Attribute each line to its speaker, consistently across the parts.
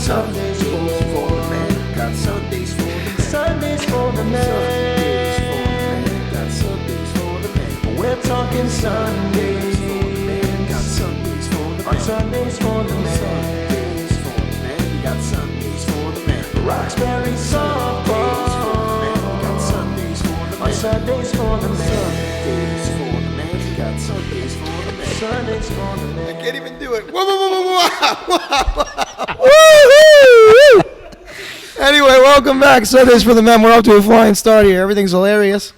Speaker 1: Sundays for the man. Got Sundays for the man. Sundays for the man. Got Sundays for the man. We're talking Sundays for the man. Got Sundays for the man. On Sundays for the man. Sundays for the man. We got Sundays for the man. Roxbury softball. Got Sundays for the man. On Sundays for the man. Sundays for the man. We got Sundays for the man. Sundays for the man.
Speaker 2: I can't even do it. Whoa, whoa, whoa, whoa, whoa.
Speaker 3: Woo-hoo! Anyway, welcome back. Sundays for the men. We're off to a flying start here. Everything's hilarious.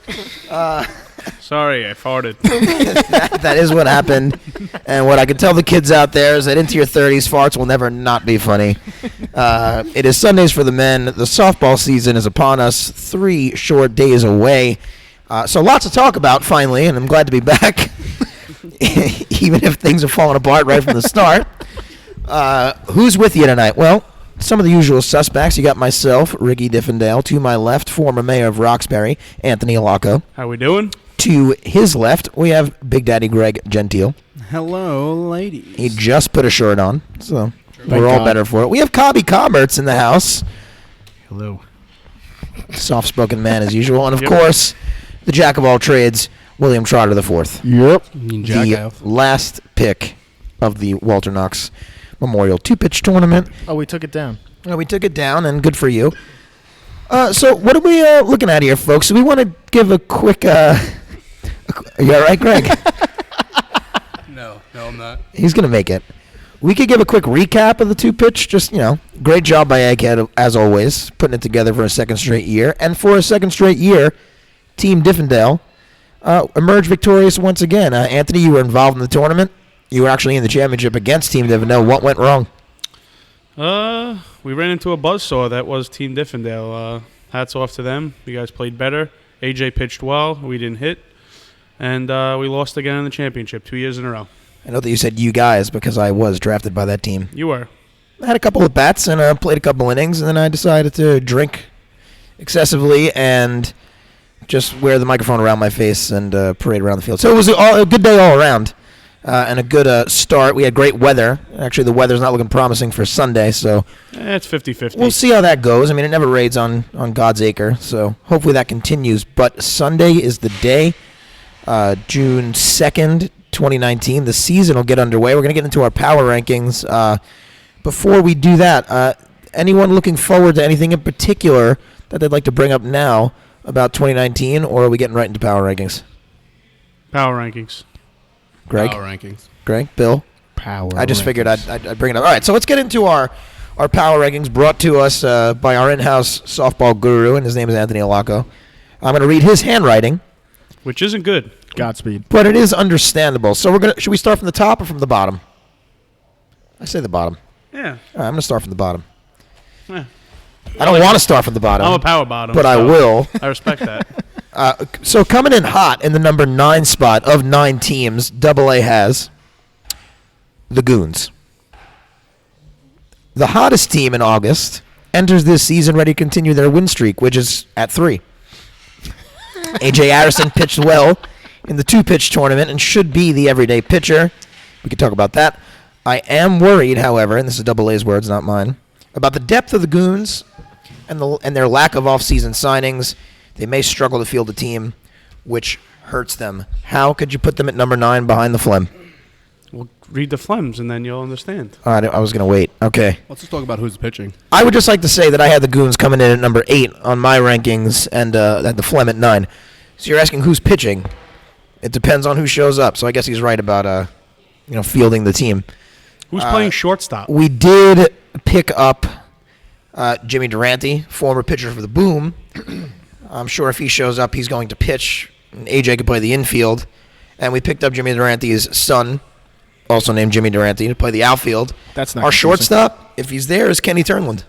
Speaker 4: Sorry, I farted.
Speaker 3: That is what happened. And what I can tell the kids out there is that into your 30s, farts will never not be funny. It is Sundays for the men. The softball season is upon us, 3 short days away. So lots to talk about, finally, and I'm glad to be back, even if things are falling apart right from the start. Who's with you tonight? Well, some of the usual suspects. You got myself, Ricky Diffendale. To my left, former mayor of Roxbury, Anthony Alaco.
Speaker 4: How we doing?
Speaker 3: To his left, we have Big Daddy Greg Gentile.
Speaker 5: Hello, ladies.
Speaker 3: He just put a shirt on, so we're all better for it. We have Cobby Commerts in the house.
Speaker 5: Hello.
Speaker 3: Soft-spoken man as usual. And, of course, the jack of all trades, William Trotter IV.
Speaker 5: Yep.
Speaker 3: The last pick of the Walter Knox Memorial 2-pitch tournament.
Speaker 5: Oh, we took it down.
Speaker 3: We took it down, and good for you. So what are we looking at here, folks? We want to give a quick... Are you all right, Greg?
Speaker 4: No, I'm not.
Speaker 3: He's going to make it. We could give a quick recap of the 2-pitch. Just, great job by Egghead, as always, putting it together for a second straight year. And for a second straight year, Team Diffendale emerged victorious once again. Anthony, you were involved in the tournament. You were actually in the championship against Team Diffendale. What went wrong?
Speaker 4: We ran into a buzzsaw that was Team Diffendale. Hats off to them. You guys played better. AJ pitched well. We didn't hit. And we lost again in the championship 2 years in a row.
Speaker 3: I know that you said you guys because I was drafted by that team.
Speaker 4: You were.
Speaker 3: I had a couple of bats and played a couple innings, and then I decided to drink excessively and just wear the microphone around my face and parade around the field. So it was a good day all around. And a good start. We had great weather. Actually, the weather's not looking promising for Sunday, so...
Speaker 4: It's 50-50.
Speaker 3: We'll see how that goes. I mean, it never rains on God's acre, so hopefully that continues. But Sunday is the day, June 2nd, 2019. The season will get underway. We're going to get into our power rankings. Before we do that, anyone looking forward to anything in particular that they'd like to bring up now about 2019, or are we getting right into power rankings?
Speaker 4: Power rankings.
Speaker 3: Greg?
Speaker 5: Power rankings.
Speaker 3: Greg? Bill?
Speaker 5: Power
Speaker 3: I just
Speaker 5: rankings.
Speaker 3: figured I'd bring it up. All right, so let's get into our power rankings brought to us by our in-house softball guru, and his name is Anthony Alaco. I'm going to read his handwriting.
Speaker 4: Which isn't good.
Speaker 5: Godspeed.
Speaker 3: But it is understandable. So should we start from the top or from the bottom? I say the bottom.
Speaker 4: Yeah.
Speaker 3: All right, I'm going to start from the bottom.
Speaker 4: Yeah.
Speaker 3: I don't want to start from the bottom.
Speaker 4: I'm a power bottom.
Speaker 3: But I will.
Speaker 4: I respect that.
Speaker 3: So coming in hot in the number 9 spot of 9 teams, AA has the Goons. The hottest team in August enters this season ready to continue their win streak, which is at 3. A.J. Harrison pitched well in the 2-pitch tournament and should be the everyday pitcher. We could talk about that. I am worried, however, and this is AA's words, not mine, about the depth of the Goons and their lack of off-season signings. They may struggle to field a team, which hurts them. How could you put them at number 9 behind the Phlegm?
Speaker 4: Well, read the Phlegms, and then you'll understand.
Speaker 3: All right, I was going to wait. Okay.
Speaker 5: Let's just talk about who's pitching.
Speaker 3: I would just like to say that I had the Goons coming in at number 8 on my rankings and had the Phlegm at 9. So you're asking who's pitching. It depends on who shows up. So I guess he's right about fielding the team.
Speaker 4: Who's playing shortstop?
Speaker 3: We did pick up Jimmy Durante, former pitcher for the Boom. I'm sure if he shows up, he's going to pitch. And AJ could play the infield. And we picked up Jimmy Durante's son, also named Jimmy Durante, to play the outfield.
Speaker 5: That's not
Speaker 3: Our
Speaker 5: confusing.
Speaker 3: shortstop, if he's there, is Kenny Turnland.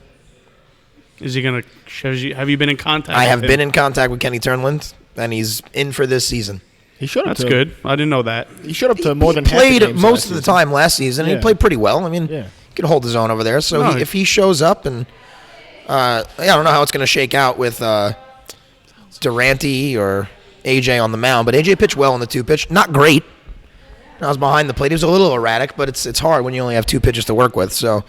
Speaker 4: Is he going to... Have you been in contact
Speaker 3: I
Speaker 4: with
Speaker 3: have
Speaker 4: him?
Speaker 3: been in contact with Kenny Turnland, and he's in for this season.
Speaker 5: He showed up
Speaker 4: That's good. I didn't know that.
Speaker 5: He showed up to more than
Speaker 3: He
Speaker 5: half the
Speaker 3: played
Speaker 5: games
Speaker 3: most
Speaker 5: last
Speaker 3: of the
Speaker 5: season.
Speaker 3: time last season, and
Speaker 5: Yeah.
Speaker 3: he played pretty well. I mean,
Speaker 5: Yeah.
Speaker 3: he could hold his own over there. So
Speaker 4: No,
Speaker 3: if he shows up, and I don't know how it's going to shake out with Durante or AJ on the mound, but AJ pitched well in the 2-pitch. Not great. I was behind the plate. He was a little erratic, but it's hard when you only have 2 pitches to work with. So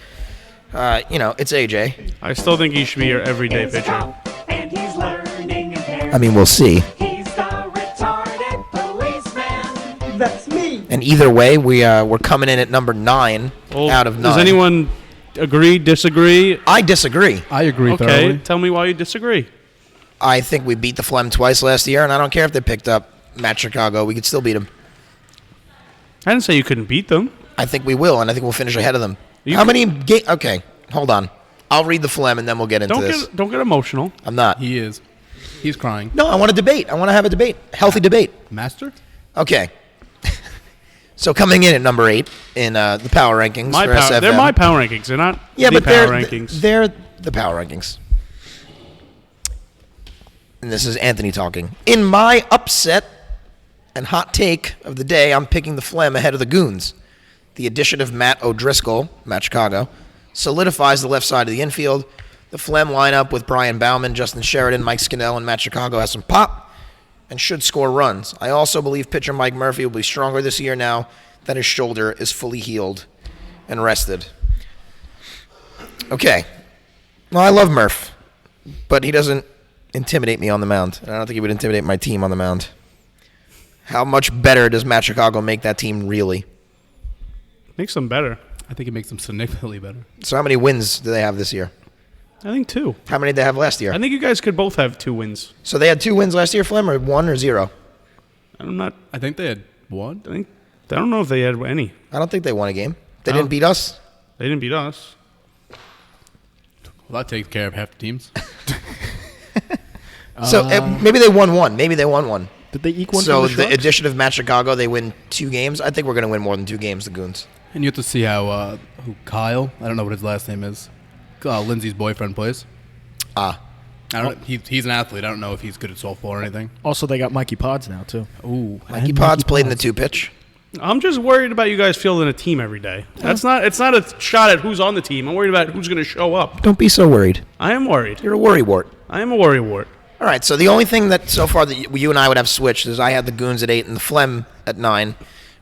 Speaker 3: It's AJ.
Speaker 4: I still think he should be your everyday pitcher.
Speaker 6: And he's learning impairment.
Speaker 3: I mean, we'll see.
Speaker 6: He's the retarded policeman.
Speaker 1: That's me.
Speaker 3: And either way, we're coming in at number 9
Speaker 4: Well,
Speaker 3: out of 9.
Speaker 4: Does anyone agree, disagree?
Speaker 3: I disagree.
Speaker 5: I agree
Speaker 4: Okay,
Speaker 5: thoroughly.
Speaker 4: tell me why you disagree.
Speaker 3: I think we beat the Phlegm twice last year, and I don't care if they picked up Matt Chicago. We could still beat them.
Speaker 4: I didn't say you couldn't beat them.
Speaker 3: I think we will, and I think we'll finish ahead of them.
Speaker 4: You
Speaker 3: How
Speaker 4: could-
Speaker 3: many games? Okay, hold on. I'll read the Phlegm, and then we'll get into this.
Speaker 4: Don't get emotional.
Speaker 3: I'm not.
Speaker 5: He is. He's crying.
Speaker 3: No, I want to debate. I want to have a debate. Healthy debate.
Speaker 5: Master?
Speaker 3: Okay. So coming in at number 8 in the power rankings for SFM.
Speaker 4: They're my power rankings. They're not
Speaker 3: Yeah,
Speaker 4: the
Speaker 3: but
Speaker 4: power rankings.
Speaker 3: they're the power rankings. And this is Anthony talking. In my upset and hot take of the day, I'm picking the Phlegm ahead of the Goons. The addition of Matt O'Driscoll, Matt Chicago, solidifies the left side of the infield. The Phlegm lineup with Brian Bauman, Justin Sheridan, Mike Scannell, and Matt Chicago has some pop and should score runs. I also believe pitcher Mike Murphy will be stronger this year now that his shoulder is fully healed and rested. Okay. Well, I love Murph, but he doesn't intimidate me on the mound. And I don't think he would intimidate my team on the mound. How much better does Matt Chicago make that team really?
Speaker 4: Makes them better.
Speaker 5: I think it makes him significantly better.
Speaker 3: So how many wins do they have this year?
Speaker 4: I think 2.
Speaker 3: How many did they have last year?
Speaker 4: I think you guys could both have 2 wins.
Speaker 3: So they had 2 wins last year, Flem, or 1 or 0?
Speaker 4: I'm not.
Speaker 5: I think they had one.
Speaker 4: I don't know if they had any.
Speaker 3: I don't think they won a game. They
Speaker 4: No.
Speaker 3: didn't beat us.
Speaker 4: They didn't beat us.
Speaker 5: Well, that takes care of half the teams.
Speaker 3: So maybe they won 1. Maybe they won 1.
Speaker 2: Did they eke one
Speaker 3: So
Speaker 2: from the
Speaker 3: the
Speaker 2: Shrugs?
Speaker 3: addition of Matt Chicago, they win 2 games. I think we're going to win more than 2 games, the Goons.
Speaker 5: And you have to see how Kyle, I don't know what his last name is, Lindsay's boyfriend plays.
Speaker 3: Ah.
Speaker 5: I don't. He's an athlete. I don't know if he's good at softball or anything.
Speaker 2: Also, they got Mikey Pods now, too.
Speaker 5: Ooh,
Speaker 3: Mikey Pods played in the 2-pitch.
Speaker 4: I'm just worried about you guys fielding a team every day. It's not a shot at who's on the team. I'm worried about who's going to show up.
Speaker 3: Don't be so worried.
Speaker 4: I am worried.
Speaker 3: You're a worrywart.
Speaker 4: I am a worrywart.
Speaker 3: All right, so the only thing that so far that you and I would have switched is I had the Goons at 8 and the Phlegm at 9.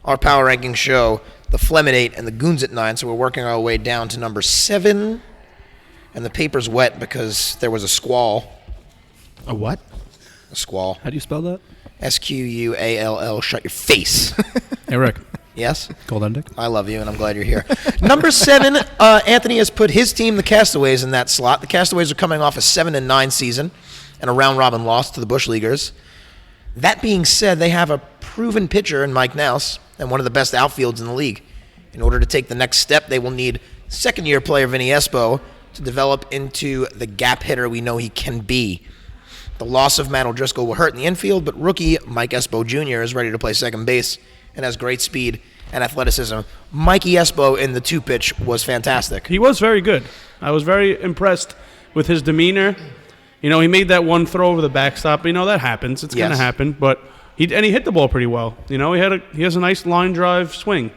Speaker 3: Our power rankings show the Phlegm at 8 and the Goons at 9, so we're working our way down to number 7. And the paper's wet because there was a squall.
Speaker 2: A what?
Speaker 3: A squall.
Speaker 2: How do you spell that?
Speaker 3: SQUALL. Shut your face.
Speaker 5: hey Rick,
Speaker 3: Yes?
Speaker 5: cold ending.
Speaker 3: I love you, and I'm glad you're here. Number 7, Anthony has put his team, the Castaways, in that slot. The Castaways are coming off a 7-9 season and a round-robin loss to the Bush Leaguers. That being said, they have a proven pitcher in Mike Nouse and one of the best outfields in the league. In order to take the next step, they will need second-year player Vinny Espo to develop into the gap hitter we know he can be. The loss of Matt O'Driscoll will hurt in the infield, but rookie Mike Espo Jr. is ready to play second base and has great speed and athleticism. Mikey Espo in the 2-pitch was fantastic.
Speaker 4: He was very good. I was very impressed with his demeanor. You know, he made that one throw over the backstop. You know, that happens. It's going to
Speaker 3: Yes.
Speaker 4: happen. But he hit the ball pretty well. You know, he has a nice line drive swing.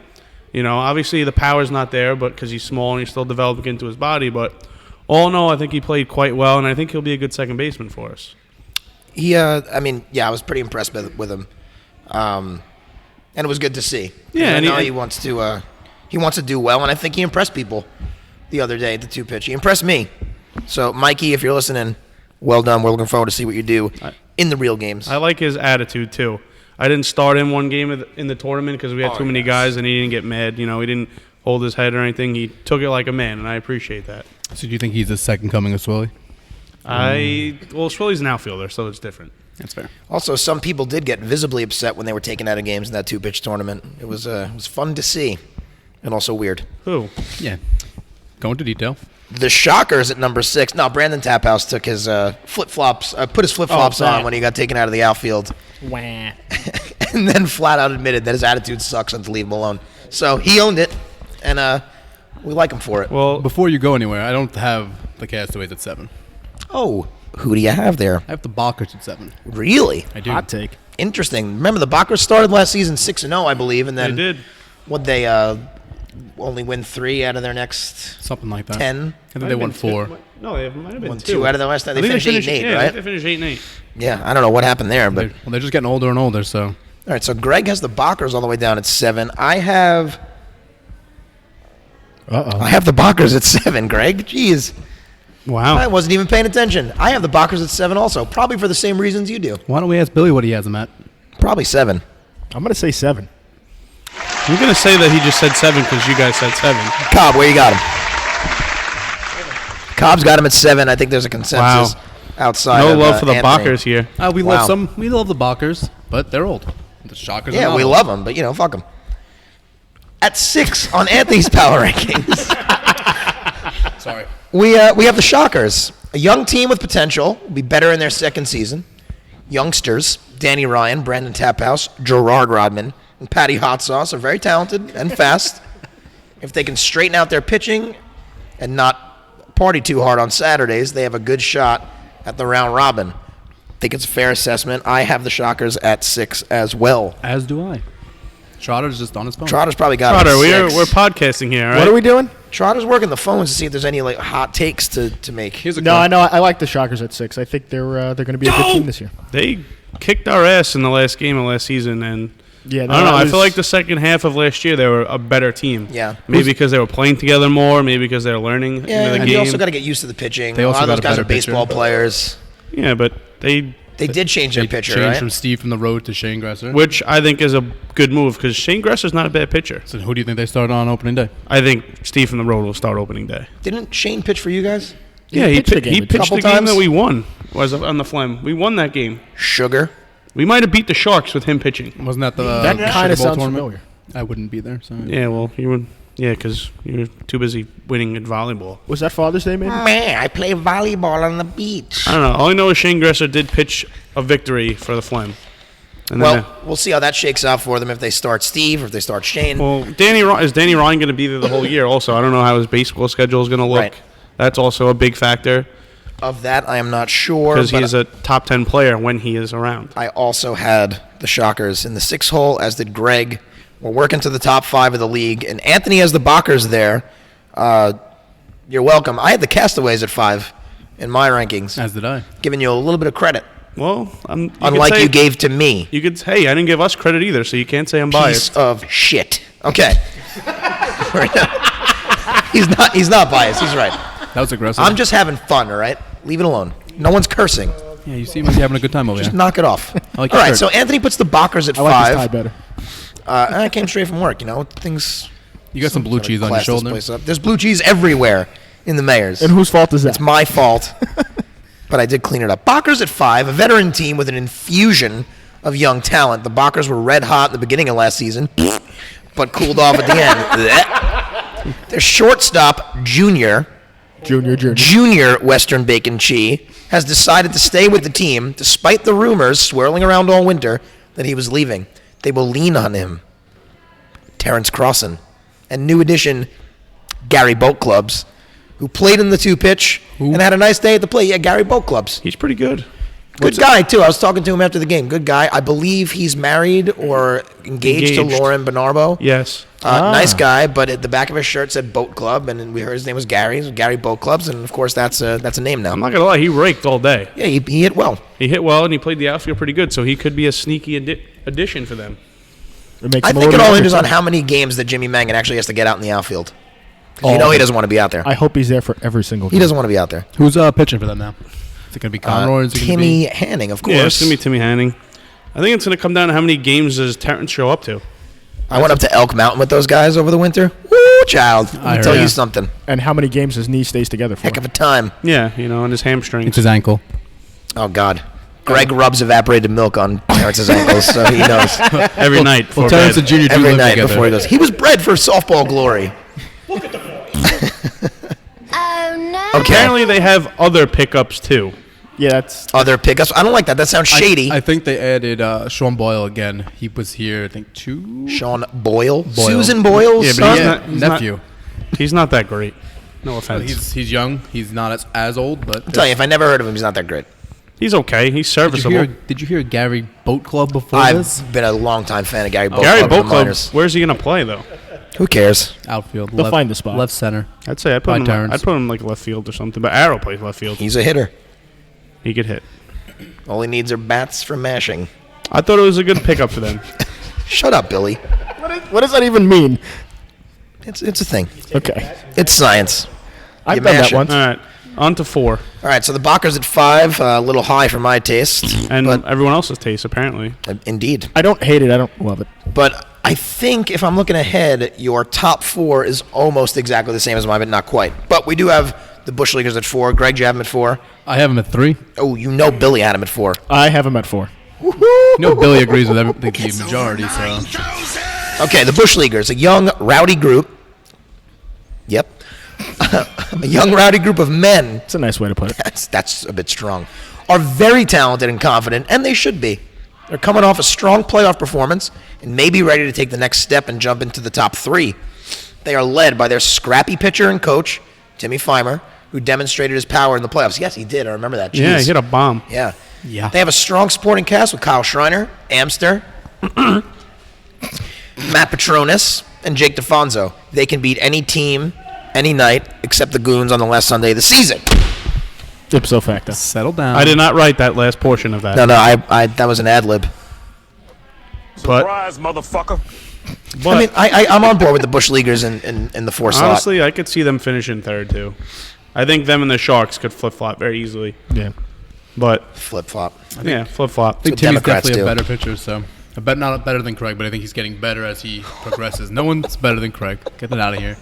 Speaker 4: You know, obviously the power's not there, but because he's small and he's still developing into his body. But all in all, I think he played quite well, and I think he'll be a good second baseman for us.
Speaker 3: I was pretty impressed with him, and it was good to see.
Speaker 4: Yeah,
Speaker 3: I
Speaker 4: and
Speaker 3: know
Speaker 4: he-
Speaker 3: he wants to do well, and I think he impressed people the other day at the 2-pitch. He impressed me. So, Mikey, if you're listening, well done. We're looking forward to see what you do in the real games.
Speaker 4: I like his attitude, too. I didn't start him one game in the tournament because we had too many guys, and he didn't get mad. You know, he didn't hold his head or anything. He took it like a man, and I appreciate that.
Speaker 5: So do you think he's the second coming of Swilly?
Speaker 4: Well, Swilly's an outfielder, so it's different.
Speaker 5: That's fair.
Speaker 3: Also, some people did get visibly upset when they were taken out of games in that 2-pitch tournament. It was fun to see, and also weird.
Speaker 4: Who?
Speaker 5: Yeah. Go into detail.
Speaker 3: The Shockers at number 6. No, Brandon Taphouse took his flip-flops, put his flip-flops on when he got taken out of the outfield.
Speaker 2: Wah.
Speaker 3: And then flat out admitted that his attitude sucks and to leave him alone. So he owned it, and we like him for it.
Speaker 4: Well,
Speaker 5: Before you go anywhere, I don't have the Castaways at 7.
Speaker 3: Oh, who do you have there?
Speaker 5: I have the Balkers at 7.
Speaker 3: Really?
Speaker 5: I do.
Speaker 2: Hot take.
Speaker 3: Interesting. Remember, the Bachers started last season 6-0, I believe, and then
Speaker 4: they did.
Speaker 3: Would they only win 3 out of their next
Speaker 5: Something like that.
Speaker 3: 10?
Speaker 5: I think they won 4.
Speaker 4: No, they might have been
Speaker 3: Won
Speaker 4: 2.
Speaker 3: 2 out of their last 10. They finished 8-8,
Speaker 4: yeah,
Speaker 3: right?
Speaker 4: they finished 8-8.
Speaker 3: Yeah, I don't know what happened there, but
Speaker 5: They're just getting older and older, so.
Speaker 3: all right. So Greg has the Bachers all the way down at 7. I have I have the Bockers at 7, Greg. Jeez.
Speaker 4: Wow.
Speaker 3: I wasn't even paying attention. I have the Bockers at 7 also, probably for the same reasons you do.
Speaker 5: Why don't we ask Billy what he has him at?
Speaker 3: Probably 7.
Speaker 2: I'm going to say 7.
Speaker 4: I'm going to say that he just said 7 because you guys said 7.
Speaker 3: Cobb, where you got him? Cobb's got him at 7. I think there's a consensus outside
Speaker 4: No
Speaker 3: of,
Speaker 4: love for the
Speaker 3: Anthony.
Speaker 4: Bockers here.
Speaker 5: We
Speaker 3: Wow.
Speaker 5: love the Bockers, but they're old. The Shockers are
Speaker 3: Yeah,
Speaker 5: not
Speaker 3: we
Speaker 5: old.
Speaker 3: love them, but, fuck them. At 6 on Anthony's power rankings,
Speaker 5: Sorry.
Speaker 3: we have the Shockers. A young team with potential, will be better in their second season. Youngsters, Danny Ryan, Brandon Taphouse, Gerard Rodman, and Patty Hot Sauce are very talented and fast. If they can straighten out their pitching and not party too hard on Saturdays, they have a good shot at the round robin. I think it's a fair assessment. I have the Shockers at 6 as well.
Speaker 5: As do I. Trotter's just on his phone.
Speaker 3: Trotter's probably got
Speaker 4: Trotter,
Speaker 3: it at 6.
Speaker 4: we're podcasting here, all right?
Speaker 2: What are we doing?
Speaker 3: Trotter's working the phones to see if there's any hot takes to make.
Speaker 5: Here's a
Speaker 2: No,
Speaker 5: call.
Speaker 2: I know. I like the Shockers at 6. I think they're going to be a good team this year.
Speaker 4: They kicked our ass in the last game of last season, and
Speaker 2: Yeah,
Speaker 4: I don't know. I feel like the second half of last year they were a better team.
Speaker 3: Yeah.
Speaker 4: Maybe because they were playing together more. Maybe because they were learning into
Speaker 3: Yeah,
Speaker 4: the
Speaker 3: and
Speaker 4: game.
Speaker 3: you also got to get used to the pitching.
Speaker 5: They
Speaker 3: A
Speaker 5: also
Speaker 3: lot of those
Speaker 5: got a
Speaker 3: guys are
Speaker 5: better
Speaker 3: baseball
Speaker 5: pitcher.
Speaker 3: players.
Speaker 4: Yeah, but they
Speaker 3: They did change their
Speaker 5: They
Speaker 3: pitcher,
Speaker 5: changed
Speaker 3: right?
Speaker 5: from Steve from the Road to Shane Gresser.
Speaker 4: which I think is a good move because Shane Gresser's not a bad pitcher.
Speaker 5: So who do you think they started on opening day?
Speaker 4: I think Steve from the Road will start opening day.
Speaker 3: Didn't Shane pitch for you guys?
Speaker 4: Yeah, he
Speaker 2: pitched the game
Speaker 4: he
Speaker 2: a
Speaker 4: pitched
Speaker 3: couple
Speaker 4: the game
Speaker 3: times?
Speaker 4: that we won. Was on the Phlegm. We won that game.
Speaker 3: Sugar.
Speaker 4: We might have beat the Sharks with him pitching.
Speaker 5: Wasn't that the
Speaker 2: That
Speaker 5: Sugar
Speaker 2: kind of
Speaker 5: Bowl
Speaker 2: sounds
Speaker 5: tournament?
Speaker 2: familiar.
Speaker 5: I wouldn't be there. So
Speaker 4: Yeah, well, you would. Yeah, because you were too busy winning at volleyball.
Speaker 2: Was that Father's Day, maybe?
Speaker 3: Man, I play volleyball on the beach.
Speaker 4: I don't know. All I know is Shane Gresser did pitch a victory for the Phlegm. And
Speaker 3: Well,
Speaker 4: then,
Speaker 3: we'll see how that shakes out for them if they start Steve or if they start Shane.
Speaker 4: well, is Danny Ryan going to be there the whole year? Also, I don't know how his baseball schedule is going to look.
Speaker 3: Right.
Speaker 4: That's also a big factor
Speaker 3: Of that, I am not sure.
Speaker 4: because
Speaker 3: but
Speaker 4: he's a top 10 player when he is around.
Speaker 3: I also had the Shockers in the 6 hole, as did Greg. We're working to the top 5 of the league, and Anthony has the Bockers there. You're welcome. I had the Castaways at 5 in my rankings,
Speaker 5: as did I.
Speaker 3: giving you a little bit of credit,
Speaker 4: Well,
Speaker 3: unlike you gave to me.
Speaker 4: You could say, hey, I didn't give us credit either, so you can't say I'm
Speaker 3: Piece
Speaker 4: biased.
Speaker 3: of shit. Okay. He's not biased. He's right.
Speaker 5: That was aggressive.
Speaker 3: I'm just having fun, all right? Leave it alone. No one's cursing.
Speaker 5: Yeah, you seem like you're having a good time over
Speaker 3: Just
Speaker 5: here.
Speaker 3: knock it off.
Speaker 5: I like
Speaker 3: All
Speaker 5: your
Speaker 3: right,
Speaker 5: shirt.
Speaker 3: so Anthony puts the Bockers at
Speaker 2: I like this tie
Speaker 3: 5.
Speaker 2: better.
Speaker 3: And I came straight from work, Things.
Speaker 5: You got some blue cheese on your
Speaker 3: class this
Speaker 5: shoulder.
Speaker 3: place up. There's blue cheese everywhere in the Mayor's.
Speaker 2: And whose fault is that?
Speaker 3: It's my fault, but I did clean it up. Bockers at 5, a veteran team with an infusion of young talent. The Bockers were red hot in the beginning of last season, but cooled off at the end. Their shortstop, Junior Western Bacon Chi, has decided to stay with the team despite the rumors swirling around all winter that he was leaving. They will lean on him. Terrence Crossan, and new addition, Gary Boat Clubs, who played in the 2-pitch and had a nice day at the plate. Yeah, Gary Boat Clubs.
Speaker 4: He's pretty good.
Speaker 3: Good guy, too. I was talking to him after the game. Good guy. I believe he's married or engaged to
Speaker 4: Engaged.
Speaker 3: Lauren Benarbo.
Speaker 4: Yes.
Speaker 3: Nice guy, but at the back of his shirt said Boat Club, and we heard his name was Gary. So Gary Boat Clubs, and of course that's a name now.
Speaker 4: I'm not going to lie, he raked all day.
Speaker 3: Yeah, he hit well.
Speaker 4: He hit well, and he played the outfield pretty good, so he could be a sneaky addition for them.
Speaker 2: It makes
Speaker 3: I
Speaker 2: him a
Speaker 3: think it
Speaker 2: little
Speaker 3: all
Speaker 2: bit
Speaker 3: hinges on
Speaker 2: different.
Speaker 3: how many games that Jimmy Mangan actually has to get out in the outfield. 'Cause you know he doesn't want to be out there.
Speaker 2: I hope he's there for every single game.
Speaker 3: He doesn't want to be out there.
Speaker 5: Who's pitching for them now? Is it going to be Conroy? Is it gonna
Speaker 3: Timmy
Speaker 5: be-
Speaker 3: Hanning, of course.
Speaker 4: Yeah, it's going to be Timmy Hanning. I think it's going to come down to how many games does Terrence show up to.
Speaker 3: I went up to Elk Mountain with those guys over the winter. Woo, child. Let me
Speaker 5: heard
Speaker 3: tell you
Speaker 5: that.
Speaker 3: something.
Speaker 2: And how many games his knee stays together for?
Speaker 3: Heck of a time.
Speaker 4: Yeah, and his hamstrings.
Speaker 5: It's his ankle.
Speaker 3: Oh, God. Greg rubs evaporated milk on Terrence's ankles, so he knows.
Speaker 4: Every night before
Speaker 5: Well, Terrence
Speaker 4: bed.
Speaker 5: and Junior do
Speaker 3: Every
Speaker 5: live
Speaker 3: night
Speaker 5: together.
Speaker 3: before he goes. He was bred for softball glory. Okay.
Speaker 4: Apparently, they have other pickups, too.
Speaker 2: Yeah, that's
Speaker 3: Other pickups. I don't like that. That sounds shady.
Speaker 5: I think they added Sean Boyle again. He was here, I think,
Speaker 3: Sean Boyle.
Speaker 5: Boyle.
Speaker 3: Susan Boyle's
Speaker 4: Yeah, but
Speaker 3: son?
Speaker 4: he's not- he's
Speaker 5: nephew.
Speaker 4: He's not that great. No offense.
Speaker 5: He's young. He's not as old, but
Speaker 3: I'll tell you, if I never heard of him, he's not that great.
Speaker 4: He's okay. He's serviceable.
Speaker 5: Did you hear Gary Boat Club before this?
Speaker 3: I've been a long-time fan of Gary Boat
Speaker 4: Gary
Speaker 3: Club in
Speaker 4: Boat
Speaker 3: the
Speaker 4: Club,
Speaker 3: minors.
Speaker 4: where's he going to play, though?
Speaker 3: Who cares?
Speaker 5: Outfield.
Speaker 2: They'll find the spot.
Speaker 5: Left center.
Speaker 4: I'd say I'd
Speaker 5: By
Speaker 4: put
Speaker 5: Terrence.
Speaker 4: him like left field or something. But Arrow plays left field.
Speaker 3: He's a hitter.
Speaker 4: He could hit.
Speaker 3: All he needs are bats for mashing.
Speaker 4: I thought it was a good pickup for them.
Speaker 3: Shut up, Billy.
Speaker 2: what does that even mean?
Speaker 3: It's a thing.
Speaker 7: Okay.
Speaker 3: It's science.
Speaker 7: I've
Speaker 3: You
Speaker 7: done
Speaker 3: mash
Speaker 7: that
Speaker 3: it.
Speaker 7: once.
Speaker 4: All right, on to 4.
Speaker 3: All right, so the Bakers at 5, a little high for my taste.
Speaker 4: And
Speaker 3: but,
Speaker 4: everyone else's taste, apparently.
Speaker 3: indeed.
Speaker 7: I don't hate it. I don't love it.
Speaker 3: But I think if I'm looking ahead, your top 4 is almost exactly the same as mine, but not quite. But we do have the Bush Leaguers at 4. Greg, do you have them at 4?
Speaker 5: I have him at 3.
Speaker 3: Oh, you know Billy had him at 4.
Speaker 7: I have him at 4.
Speaker 5: You know Billy agrees with the majority, so.
Speaker 3: Okay, the Bush Leaguers, a young, rowdy group. Yep. A young, rowdy group of men.
Speaker 7: It's a nice way to put it.
Speaker 3: That's a bit strong. Are very talented and confident, and they should be. They're coming off a strong playoff performance and may be ready to take the next step and jump into the top 3. They are led by their scrappy pitcher and coach, Timmy Feimer, who demonstrated his power in the playoffs. Yes, he did. I remember that.
Speaker 4: Yeah,
Speaker 3: Jeez.
Speaker 4: he hit a bomb.
Speaker 3: Yeah.
Speaker 5: Yeah.
Speaker 3: They have a strong supporting cast with Kyle Schreiner, Amster, Matt Petronis, and Jake DeFonso. They can beat any team, any night, except the Goons on the last Sunday of the season.
Speaker 7: Ipso facto.
Speaker 5: Settle down.
Speaker 4: I did not write that last portion of that.
Speaker 3: No, I that was an ad lib.
Speaker 4: But,
Speaker 6: motherfucker.
Speaker 4: but
Speaker 3: I mean, I'm on board with the Bush Leaguers in the 4 slot.
Speaker 4: honestly, I could see them finishing 3rd, too. I think them and the Sharks could flip-flop very easily.
Speaker 7: Yeah.
Speaker 4: But,
Speaker 3: Flip flop.
Speaker 4: yeah, flip-flop.
Speaker 5: I think
Speaker 3: what
Speaker 5: Timmy's
Speaker 3: Democrats
Speaker 5: definitely
Speaker 3: do.
Speaker 5: a better pitcher, so. I bet not better than Craig, but I think he's getting better as he progresses. No one's better than Craig. Get that out of here.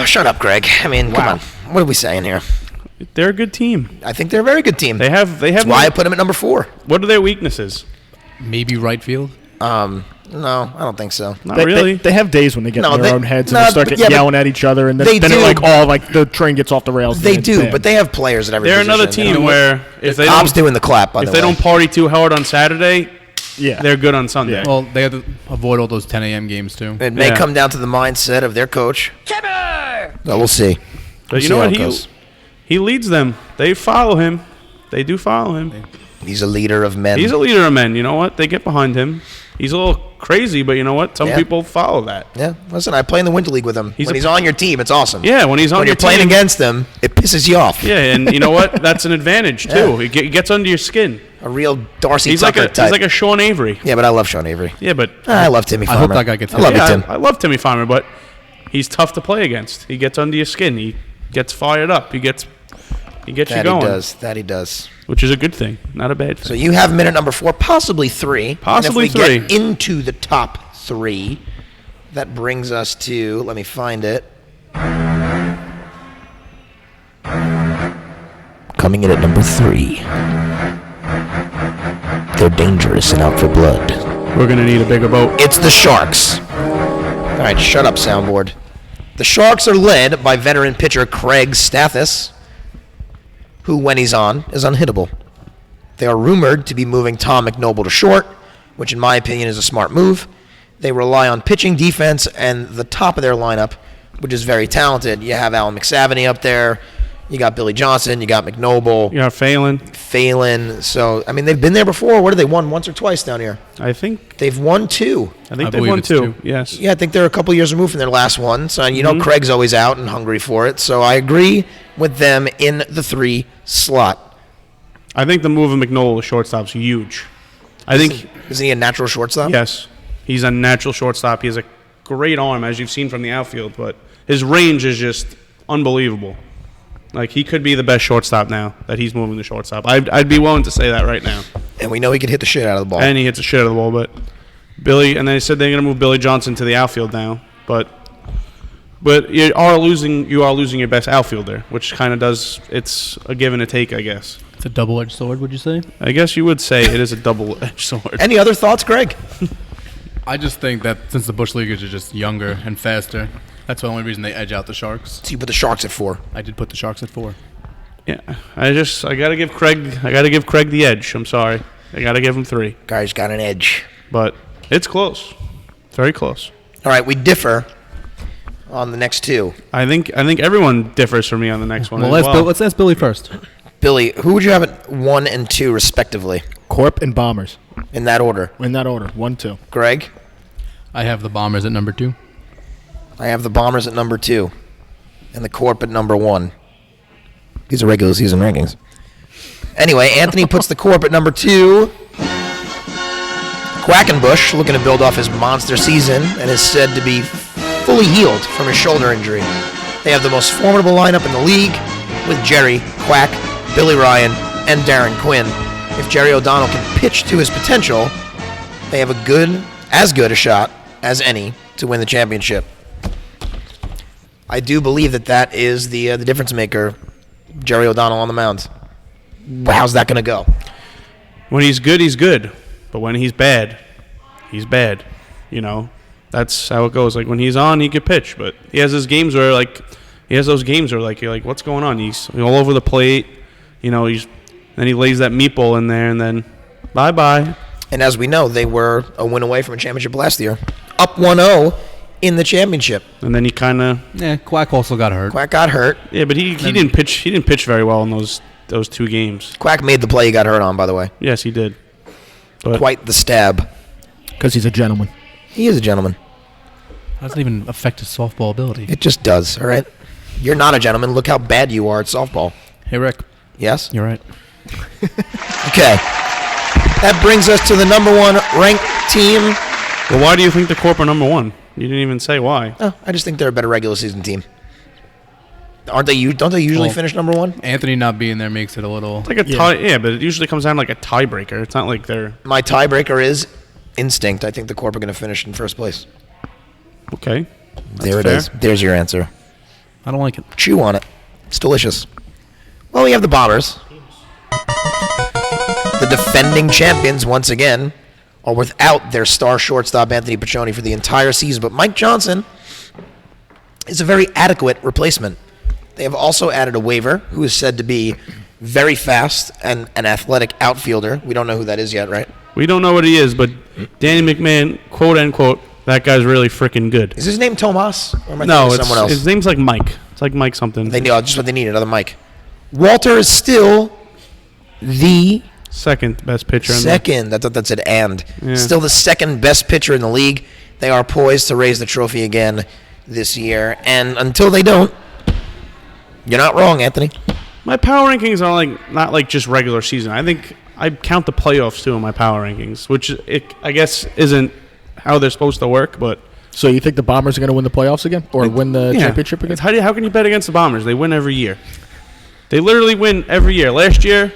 Speaker 3: Shut up, Greg. I mean, come on. What are we saying here?
Speaker 4: They're a good team.
Speaker 3: I think they're a very good team.
Speaker 4: They have.
Speaker 3: That's why I put them at number 4.
Speaker 4: What are their weaknesses?
Speaker 5: Maybe right field.
Speaker 3: No, I don't think so.
Speaker 4: Not
Speaker 7: They,
Speaker 4: really.
Speaker 7: they have days when they get
Speaker 3: No,
Speaker 7: in their
Speaker 3: they-
Speaker 7: own heads
Speaker 3: no,
Speaker 7: and they start
Speaker 3: but-
Speaker 7: getting
Speaker 3: yeah, but
Speaker 7: yelling at each other, and then,
Speaker 3: they
Speaker 7: then
Speaker 3: do.
Speaker 7: it like all like the train gets off the rails.
Speaker 3: They
Speaker 7: and it's
Speaker 3: do,
Speaker 7: bad.
Speaker 3: but they have players at every
Speaker 4: They're
Speaker 3: position.
Speaker 4: another team where if they
Speaker 3: Cobb's
Speaker 4: don't
Speaker 3: doing the clap, by
Speaker 4: if
Speaker 3: the
Speaker 4: they
Speaker 3: way.
Speaker 4: don't party too hard on Saturday,
Speaker 7: yeah.
Speaker 4: they're good on Sunday.
Speaker 5: Well, they have to avoid all those 10 a.m. games, too.
Speaker 3: It may
Speaker 4: Yeah.
Speaker 3: come down to the mindset of their coach. Well, we'll see.
Speaker 4: But you
Speaker 3: see
Speaker 4: know
Speaker 3: how
Speaker 4: what?
Speaker 3: it goes.
Speaker 4: He leads them. They follow him. They do follow him.
Speaker 3: He's a leader of men.
Speaker 4: He's a leader of men. You know what? They get behind him. He's a little crazy, but you know what? Some
Speaker 3: Yeah.
Speaker 4: people follow that.
Speaker 3: Yeah, listen, I play in the Winter League with him.
Speaker 4: He's
Speaker 3: When
Speaker 4: a-
Speaker 3: he's on your team, it's awesome.
Speaker 4: Yeah, when he's on
Speaker 3: When
Speaker 4: your
Speaker 3: you're playing
Speaker 4: team,
Speaker 3: against him, it pisses you off.
Speaker 4: Yeah, and you know what? That's an advantage too. He gets under your skin.
Speaker 3: A real Darcy
Speaker 4: He's like
Speaker 3: Tucker
Speaker 4: a
Speaker 3: type.
Speaker 4: he's like a Sean Avery.
Speaker 3: Yeah, but I love Sean Avery.
Speaker 4: Yeah, but
Speaker 3: I love Timmy Farmer.
Speaker 5: I hope that guy gets
Speaker 3: I love
Speaker 5: hit.
Speaker 3: you,
Speaker 4: yeah,
Speaker 3: Tim.
Speaker 4: I love Timmy Farmer, but he's tough to play against. He gets under your skin. He gets fired up. He gets you
Speaker 3: That
Speaker 4: going,
Speaker 3: he does. That he does.
Speaker 4: which is a good thing, not a bad
Speaker 3: So
Speaker 4: thing.
Speaker 3: you have minute number 4, possibly 3.
Speaker 4: Possibly
Speaker 3: and if we
Speaker 4: 3.
Speaker 3: get into the top 3, that brings us to, let me find it. Coming in at number 3. They're dangerous and out for blood.
Speaker 4: We're gonna need a bigger boat.
Speaker 3: It's the Sharks. All right, shut up, soundboard. The Sharks are led by veteran pitcher Craig Stathis, who, when he's on, is unhittable. They are rumored to be moving Tom McNoble to short, which in my opinion is a smart move. They rely on pitching, defense, and the top of their lineup, which is very talented. You have Alan McSavany up there. You got Billy Johnson. You got McNoble,
Speaker 4: You know, Phelan.
Speaker 3: Phelan. So, I mean, they've been there before. What have they won once or twice down here?
Speaker 4: I think
Speaker 3: They've won 2.
Speaker 4: I think
Speaker 5: I
Speaker 4: they
Speaker 5: believe
Speaker 4: won
Speaker 5: it's
Speaker 4: 2.
Speaker 5: 2.
Speaker 4: Yes.
Speaker 3: Yeah, I think they're a couple years removed from their last one. So, you know, Craig's always out and hungry for it. So I agree with them in the 3 slot.
Speaker 4: I think the move of McNoll to shortstop's huge. I think
Speaker 3: Isn't he a natural shortstop?
Speaker 4: yes, he's a natural shortstop. He has a great arm, as you've seen from the outfield, but his range is just unbelievable. Like, he could be the best shortstop now that he's moving to shortstop. I'd be willing to say that right now.
Speaker 3: And we know he can hit the shit out of the ball.
Speaker 4: And he hits the shit out of the ball, but Billy, and they said they're going to move Billy Johnson to the outfield now, but you are losing your best outfielder, which kind of does, it's a give and a take, I guess.
Speaker 5: It's a double-edged sword, would you say?
Speaker 4: I guess you would say it is a double-edged sword.
Speaker 3: Any other thoughts, Greg?
Speaker 5: I just think that since the Bush Leaguers are just younger and faster, that's the only reason they edge out the Sharks.
Speaker 3: So you put the Sharks at 4.
Speaker 5: I did put the Sharks at 4.
Speaker 4: Yeah, I gotta give Craig the edge. I'm sorry, I gotta give him 3,
Speaker 3: Guy's got an edge.
Speaker 4: but it's close, very close.
Speaker 3: All right, we differ on the next 2.
Speaker 4: I think everyone differs from me on the next one.
Speaker 5: Well,
Speaker 4: as well.
Speaker 5: let's ask Billy first.
Speaker 3: Billy, who would you have at 1 and 2, respectively,
Speaker 7: Corp and Bombers
Speaker 3: in that order?
Speaker 7: in that order. 1, 2.
Speaker 3: Greg?
Speaker 5: I have the Bombers at number 2.
Speaker 3: I have the Bombers at number 2 and the Corp at number 1. These are regular season rankings. Anyway, Anthony puts the Corp at number 2. Quackenbush looking to build off his monster season and is said to be fully healed from his shoulder injury. They have the most formidable lineup in the league with Jerry, Quack, Billy Ryan, and Darren Quinn. If Jerry O'Donnell can pitch to his potential, they have as good a shot as any to win the championship. I do believe that is the difference maker, Jerry O'Donnell on the mound. How's that going to go?
Speaker 4: When he's good, he's good. But when he's bad, he's bad. You know, that's how it goes. Like when he's on, he could pitch. But he has those games where you're like, what's going on? He's all over the plate. You know, then he lays that meatball in there, and then bye-bye.
Speaker 3: And as we know, they were a win away from a championship last year. Up 1-0 in the championship.
Speaker 4: And then he kind of
Speaker 5: Quack also got hurt.
Speaker 3: Quack got hurt.
Speaker 4: yeah, but he didn't pitch. He didn't pitch very well in those 2 games.
Speaker 3: Quack made the play he got hurt on, by the way.
Speaker 4: Yes, he did. But
Speaker 3: Quite the stab.
Speaker 7: Because he's a gentleman.
Speaker 3: He is a gentleman.
Speaker 5: That doesn't even affect his softball ability.
Speaker 3: It just does, all right? You're not a gentleman. Look how bad you are at softball.
Speaker 5: Hey, Rick.
Speaker 3: Yes?
Speaker 5: You're right.
Speaker 3: Okay. That brings us to the number 1 ranked team.
Speaker 4: well, why do you think the Corp are number 1? You didn't even say why.
Speaker 3: Oh, I just think they're a better regular season team. Don't they usually finish number 1?
Speaker 5: Anthony not being there makes it a little.
Speaker 4: It's like a tie. Yeah, but it usually comes down to like a tiebreaker. It's not like they're
Speaker 3: My tiebreaker is instinct. I think the Corp are going to finish in first place.
Speaker 4: okay.
Speaker 3: There it
Speaker 4: fair.
Speaker 3: is. There's your answer.
Speaker 5: I don't like it.
Speaker 3: Chew on it. It's delicious. Well, we have the Bombers. The defending champions, once again, are without their star shortstop, Anthony Piccioni, for the entire season. But Mike Johnson is a very adequate replacement. They have also added a waiver who is said to be very fast and an athletic outfielder. We don't know who that is yet, right?
Speaker 4: We don't know what he is, but Danny McMahon, quote unquote, that guy's really freaking good.
Speaker 3: Is his name Tomas? Or am I
Speaker 4: No,
Speaker 3: thinking of someone else?
Speaker 4: his name's like Mike. It's like Mike something.
Speaker 3: They know just what they need, another Mike. Walter is still the
Speaker 4: Second best pitcher.
Speaker 3: second. I thought that said and.
Speaker 4: Yeah.
Speaker 3: Still the second best pitcher in the league. They are poised to raise the trophy again this year. And until they don't, you're not wrong, Anthony.
Speaker 4: My power rankings are like not like just regular season. I think I count the playoffs too in my power rankings, which I guess isn't how they're supposed to work, but
Speaker 7: So you think the Bombers are going to win the playoffs again? Or win the
Speaker 4: yeah.
Speaker 7: championship again?
Speaker 4: How can you bet against the Bombers? They win every year. They literally win every year. Last year,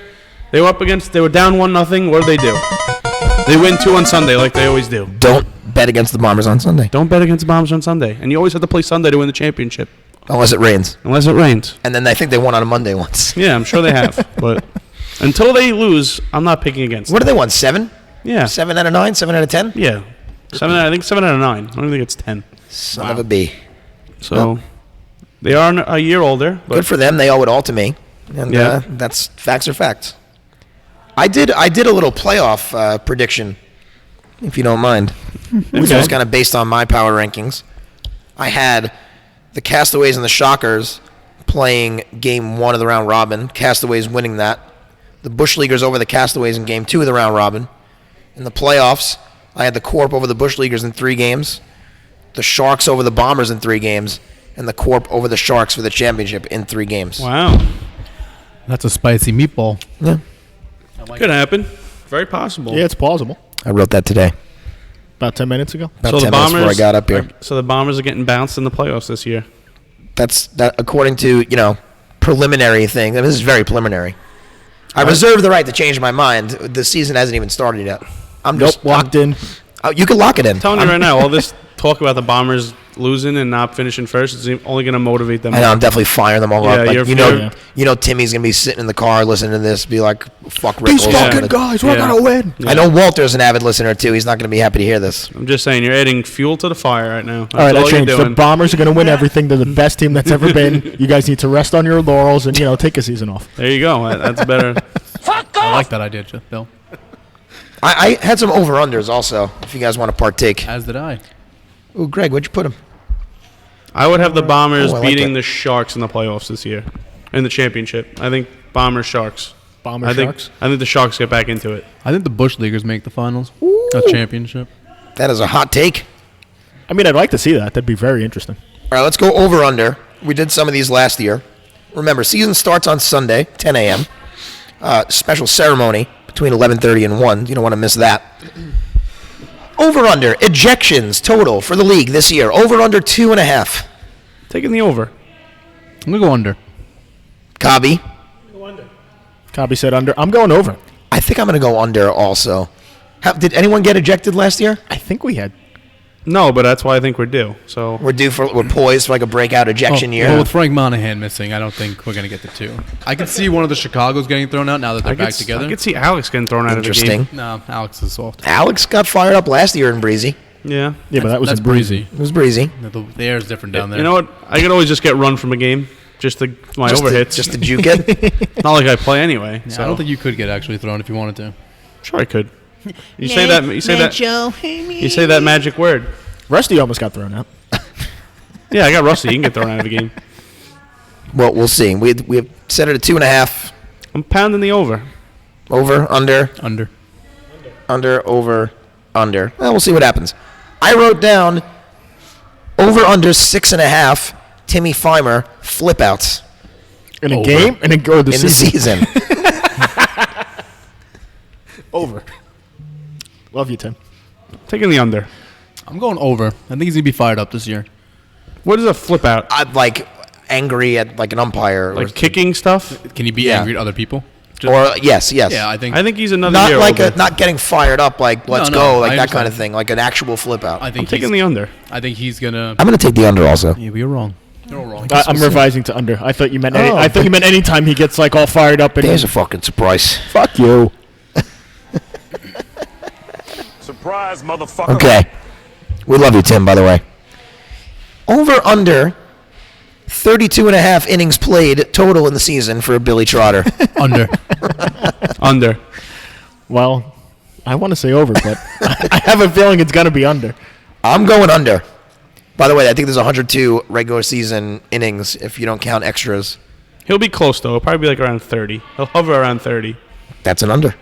Speaker 4: they were down 1-0. What do? They win 2 on Sunday like they always do.
Speaker 3: Don't bet against the Bombers on Sunday.
Speaker 4: Don't bet against the Bombers on Sunday. And you always have to play Sunday to win the championship,
Speaker 3: Unless it rains.
Speaker 4: unless it rains.
Speaker 3: And then I think they won on a Monday once.
Speaker 4: Yeah, I'm sure they have. But until they lose, I'm not picking against
Speaker 3: What
Speaker 4: them.
Speaker 3: did they won? 7?
Speaker 4: Yeah.
Speaker 3: 7 out of 9? 7 out of 10?
Speaker 4: Yeah. I think 7 out of 9. I don't think it's 10.
Speaker 3: Son of a B.
Speaker 4: So they are a year older. But
Speaker 3: Good for them. They owe it all to me. And
Speaker 4: Yeah.
Speaker 3: that's facts are facts. I did a little playoff prediction, if you don't mind. Which was kind of based on my power rankings. I had the Castaways and the Shockers playing game 1 of the round robin. Castaways winning that. The Bush Leaguers over the Castaways in game 2 of the round robin. In the playoffs, I had the Corp over the Bush Leaguers in 3 games. The Sharks over the Bombers in 3 games. And the Corp over the Sharks for the championship in 3 games.
Speaker 4: wow.
Speaker 5: That's a spicy meatball.
Speaker 3: Yeah.
Speaker 4: Could happen. Very possible.
Speaker 7: Yeah, it's plausible.
Speaker 3: I wrote that today.
Speaker 7: About 10 minutes ago.
Speaker 3: About 10 minutes before I got up here.
Speaker 4: So the Bombers are getting bounced in the playoffs this year.
Speaker 3: That's according to, preliminary thing. This is very preliminary. I reserve the right to change my mind. The season hasn't even started yet. I'm just
Speaker 7: Locked in.
Speaker 3: You can lock it in.
Speaker 4: I'm telling you right now, all this talk about the Bombers losing and not finishing first is only going to motivate them.
Speaker 3: I know, I'm definitely firing them all
Speaker 4: Yeah,
Speaker 3: up. Like,
Speaker 4: you're-
Speaker 3: you know, Timmy's gonna be sitting in the car listening to this, be like, "Fuck Rick."
Speaker 7: These
Speaker 3: Olson."
Speaker 7: fucking guys, we're
Speaker 4: Yeah.
Speaker 7: going to win.
Speaker 3: I know Walter's an avid listener too. He's not gonna be happy to hear this.
Speaker 4: I'm just saying, you're adding fuel to the fire right now. That's
Speaker 7: All right, I
Speaker 4: you're
Speaker 7: changed. The
Speaker 4: doing.
Speaker 7: Bombers are going to win everything. They're the best team that's ever been. You guys need to rest on your laurels and, take a season off.
Speaker 4: There you go. That's better.
Speaker 5: I like that idea, Bill.
Speaker 3: I had some over-unders also, if you guys want to partake.
Speaker 5: As did I.
Speaker 3: Ooh, Greg, where'd you put him?
Speaker 4: I would have the Bombers
Speaker 3: Oh, I like
Speaker 4: beating
Speaker 3: that.
Speaker 4: the Sharks in the playoffs this year, in the championship. I think Bombers Sharks.
Speaker 7: Bombers, Sharks.
Speaker 4: I think the Sharks get back into it.
Speaker 5: I think the Bush Leaguers make the finals. A championship.
Speaker 3: That is a hot take.
Speaker 7: I mean, I'd like to see that. That'd be very interesting.
Speaker 3: All right, let's go over-under. We did some of these last year. Remember, season starts on Sunday, 10 a.m. Special ceremony between 11:30 and 1. You don't want to miss that. Over under ejections total for the league this year. Over under 2.5.
Speaker 4: Taking the over.
Speaker 5: I'm going to go under.
Speaker 3: Cobby.
Speaker 7: Cobby said under. I'm going over.
Speaker 3: I think I'm going to go under also. Did anyone get ejected last year?
Speaker 7: I think we had.
Speaker 4: No, but that's why I think we're due. So
Speaker 3: We're poised for like a breakout ejection year.
Speaker 5: Well, with Frank Monahan missing, I don't think we're going to get the 2. I can see one of the Chicago's getting thrown out now that they're back together.
Speaker 4: I could see Alex getting thrown out of the game.
Speaker 3: Interesting.
Speaker 5: No, Alex is soft.
Speaker 3: Alex got fired up last year in Breezy.
Speaker 4: Yeah.
Speaker 7: Yeah, but that was
Speaker 5: That's
Speaker 7: in Breezy.
Speaker 3: It was Breezy.
Speaker 5: The air is different down there.
Speaker 4: You know what? I could always just get run from a game. Just my overhits.
Speaker 3: Just to juke it.
Speaker 4: Not like I play anyway.
Speaker 5: Yeah,
Speaker 4: So
Speaker 5: I don't think you could get actually thrown if you wanted to.
Speaker 4: Sure, I could. You say that. You say that. You say that magic word.
Speaker 7: Rusty almost got thrown out.
Speaker 4: Yeah, I got Rusty. You can get thrown out of the game.
Speaker 3: Well, we'll see. We have set it at 2.5.
Speaker 4: I'm pounding the over.
Speaker 3: Over, under,
Speaker 5: Under.
Speaker 3: over, under. Well, we'll see what happens. I wrote down over, under 6.5. Timmy Fimer flip outs
Speaker 7: In a
Speaker 5: Over.
Speaker 7: game? In the
Speaker 3: in the season.
Speaker 7: Over. Love you, Tim.
Speaker 4: Taking the under.
Speaker 5: I'm going over. I think he's going to be fired up this year.
Speaker 4: What is a flip out?
Speaker 3: I'm like angry at like an umpire.
Speaker 4: Like kicking stuff?
Speaker 5: Can he be
Speaker 3: Yeah.
Speaker 5: angry at other people?
Speaker 3: or yes.
Speaker 5: Yeah, I think.
Speaker 4: I think he's another
Speaker 3: Not
Speaker 4: year
Speaker 3: like
Speaker 4: older.
Speaker 3: not getting fired up like let's
Speaker 5: No,
Speaker 3: go
Speaker 5: I
Speaker 3: like that kind
Speaker 5: understand.
Speaker 3: of thing, like an actual flip out.
Speaker 5: I
Speaker 4: I'm
Speaker 5: think
Speaker 4: taking the under.
Speaker 5: I think he's gonna.
Speaker 3: I'm going to take the under also.
Speaker 5: Yeah, we were wrong. You're all wrong.
Speaker 7: I'm revising to under. I thought you meant.
Speaker 3: Oh,
Speaker 7: I thought you meant anytime he gets like all fired up and.
Speaker 3: There's a fucking surprise.
Speaker 7: Fuck you.
Speaker 8: Surprise, motherfucker.
Speaker 3: Okay. We love you, Tim, by the way. Over under 32.5 innings played total in the season for Billy Trotter.
Speaker 5: Under.
Speaker 4: Under.
Speaker 7: Well, I want to say over, but I have a feeling it's gonna be under.
Speaker 3: I'm going under. By the way, I think there's 102 regular season innings if you don't count extras.
Speaker 4: He'll be close, though. He'll probably be like around 30. He'll hover around 30.
Speaker 3: That's an under.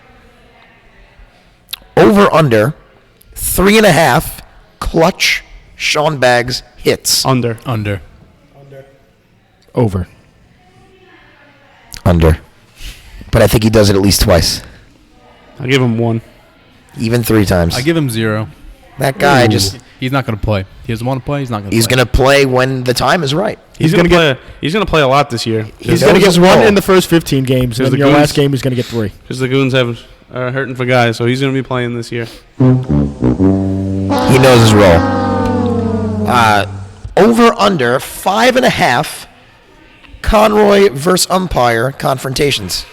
Speaker 3: Over under 3.5 clutch Sean Baggs hits.
Speaker 4: Under.
Speaker 5: Under.
Speaker 7: Over.
Speaker 3: Under. But I think he does it at least twice.
Speaker 4: I'll give him 1.
Speaker 3: Even 3 times.
Speaker 5: I give him 0.
Speaker 3: That guy
Speaker 5: He's not going to play. He doesn't want to play. He's not going to.
Speaker 3: he's going to play when the time is right.
Speaker 4: He's gonna play. He's gonna play a lot this year
Speaker 7: He's
Speaker 3: That
Speaker 7: gonna
Speaker 3: was
Speaker 7: get
Speaker 3: his
Speaker 7: one
Speaker 3: role.
Speaker 7: in the first 15 games, and
Speaker 4: Because
Speaker 7: then
Speaker 4: the
Speaker 7: your
Speaker 4: Goons-
Speaker 7: last game he's gonna get 3.
Speaker 4: because the Goons are hurting for guys, so he's gonna be playing this year.
Speaker 3: He knows his role. Over under 5.5 Conroy versus umpire confrontations.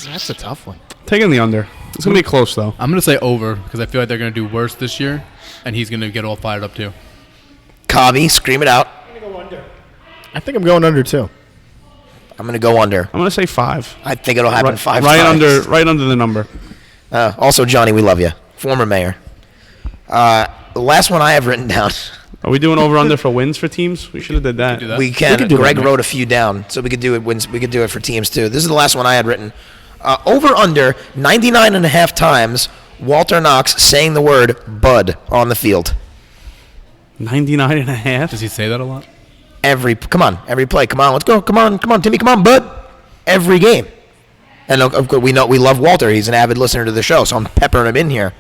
Speaker 7: That's a tough one.
Speaker 4: Taking the under. It's gonna be close though.
Speaker 5: I'm going to say over because I feel like they're going to do worse this year, and he's going to get all fired up too.
Speaker 3: Cobby, scream it out.
Speaker 7: I think I'm going under too.
Speaker 3: I'm going to go under.
Speaker 4: I'm gonna say 5.
Speaker 3: I think it'll happen 5
Speaker 4: right
Speaker 3: times.
Speaker 4: right under the number.
Speaker 3: Also, Johnny, we love you. Former mayor. The last one I have written down.
Speaker 4: Are we doing over under for wins for teams? We should have did that.
Speaker 5: do that.
Speaker 3: We can.
Speaker 7: can do
Speaker 3: Greg
Speaker 7: that.
Speaker 3: wrote a few down, so we could do it. We could do it for teams too. This is the last one I had written. Over under 99.5 times Walter Knox saying the word "bud" on the field.
Speaker 4: 99.5.
Speaker 5: Does he say that a lot?
Speaker 3: Every play. Come on, let's go. Come on, Timmy. Come on, bud. Every game. And of course, we love Walter. He's an avid listener to the show, so I'm peppering him in here.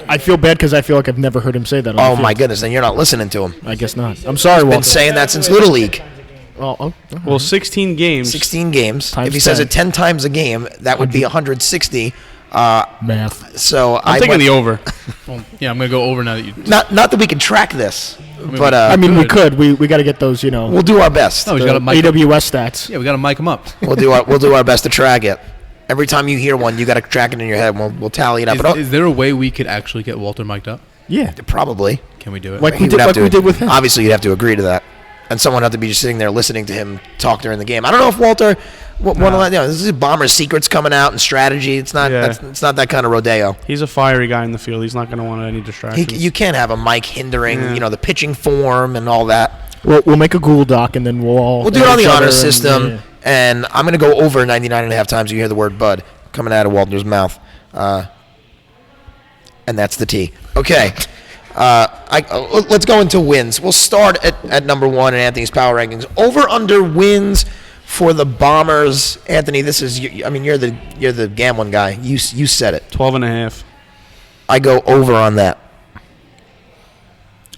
Speaker 7: I feel bad because I feel like I've never heard him say that. On
Speaker 3: Oh
Speaker 7: the
Speaker 3: my
Speaker 7: field.
Speaker 3: goodness, then you're not listening to him.
Speaker 7: I guess not. I'm sorry,
Speaker 3: Been
Speaker 7: Walter.
Speaker 3: saying that since Little League.
Speaker 7: Oh,
Speaker 4: Well, 16 games.
Speaker 3: 16 games.
Speaker 7: Times
Speaker 3: If he says
Speaker 7: 10.
Speaker 3: it 10 times a game, that would be 160.
Speaker 7: math.
Speaker 3: So
Speaker 4: I'm taking the over.
Speaker 5: Well, yeah, I'm going to go over now that you.
Speaker 3: Not that we can track this, but
Speaker 7: I mean, we
Speaker 5: good.
Speaker 7: could. We got to get those,
Speaker 3: we'll do our best.
Speaker 5: No, we
Speaker 7: the
Speaker 5: got to mic.
Speaker 7: AWS stats.
Speaker 5: Yeah, we got to mic him up.
Speaker 3: We'll do our best to track it. Every time you hear one, you got to track it in your head. We'll tally it up.
Speaker 5: Is there a way we could actually get Walter mic'd up?
Speaker 7: Yeah,
Speaker 3: Probably.
Speaker 5: Can we do it?
Speaker 7: like
Speaker 3: He
Speaker 7: we
Speaker 3: would
Speaker 7: did,
Speaker 3: have
Speaker 7: like
Speaker 3: to-
Speaker 7: we did with him.
Speaker 3: Obviously, you'd have to agree to that, and someone would have to be just sitting there listening to him talk during the game. I don't know if Walter. One of that, this is Bomber's secrets coming out and strategy. It's not.
Speaker 4: Yeah.
Speaker 3: It's not that kind of rodeo.
Speaker 4: He's a fiery guy in the field. He's not going to want any distractions.
Speaker 3: You can't have a mic hindering,
Speaker 4: Yeah.
Speaker 3: the pitching form and all that.
Speaker 7: We'll make a Google Doc and then we'll
Speaker 3: We'll do it on the
Speaker 7: each other
Speaker 3: honor
Speaker 7: and-
Speaker 3: system,
Speaker 7: yeah.
Speaker 3: and I'm going to go over 99.5 times you hear the word "bud" coming out of Walter's mouth, and that's the T. Okay, let's go into wins. We'll start at number 1 in Anthony's power rankings. Over under wins for the Bombers. Anthony, this is you're the gambling guy. You said it.
Speaker 4: 12.5.
Speaker 3: I go over on that.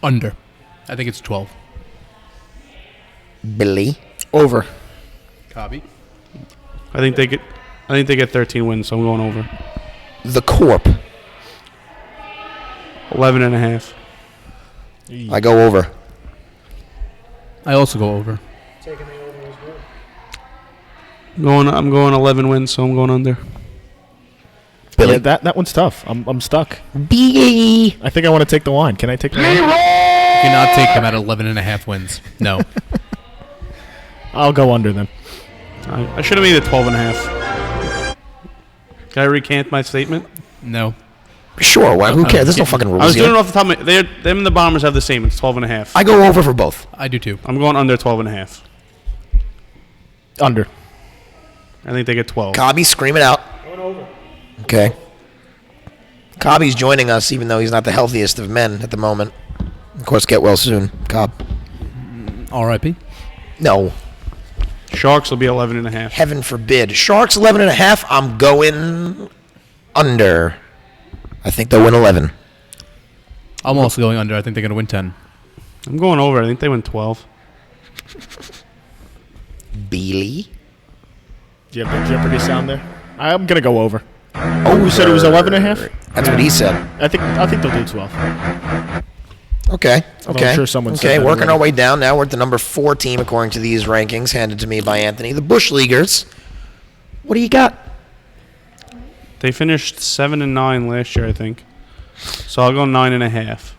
Speaker 5: Under. I think it's 12.
Speaker 3: Billy.
Speaker 7: Over.
Speaker 5: Cobby.
Speaker 4: I think they get 13 wins, so I'm going over.
Speaker 3: The Corp.
Speaker 4: 11 and a half.
Speaker 3: I go over.
Speaker 5: I also go over.
Speaker 4: I'm going 11 wins, so I'm going under.
Speaker 3: Billy.
Speaker 7: Yeah, that one's tough. I'm stuck.
Speaker 3: B.
Speaker 7: I think I want to take the line. Can I take the line?
Speaker 5: You cannot take them at 11.5 wins. No.
Speaker 7: I'll go under then.
Speaker 4: I should have made it 12 and a half. Can I recant my statement?
Speaker 5: No.
Speaker 3: Sure. Why? Who cares? There's no fucking rules
Speaker 4: I was doing it
Speaker 3: here.
Speaker 4: off the top of my... Them and the Bombers have the same. It's 12 and a half.
Speaker 3: I go over for both.
Speaker 5: I do too.
Speaker 4: I'm going under 12 and a half.
Speaker 7: Under.
Speaker 4: I think they get 12.
Speaker 3: Cobby, scream it out. Okay. Cobby's joining us, even though he's not the healthiest of men at the moment. Of course, get well soon, Cobb.
Speaker 5: R.I.P.
Speaker 3: No.
Speaker 4: Sharks will be 11 and a half.
Speaker 3: Heaven forbid. Sharks 11 and a half. I'm going under. I think they'll win 11.
Speaker 5: I'm also going under. I think they're going to win 10.
Speaker 4: I'm going over. I think they win 12.
Speaker 3: Beely.
Speaker 7: Do you have the Jeopardy sound there? I'm gonna go over. Oh, you said it was 11 and a half?
Speaker 3: That's what he said.
Speaker 7: I think they'll do 12.
Speaker 3: Okay.
Speaker 7: Although I'm sure someone said
Speaker 3: Okay,
Speaker 7: that
Speaker 3: working
Speaker 7: already.
Speaker 3: our way down now. We're at the number 4 team according to these rankings handed to me by Anthony. The Bush Leaguers. What do you got?
Speaker 4: They finished 7 and 9 last year, I think. So I'll go 9 and a half.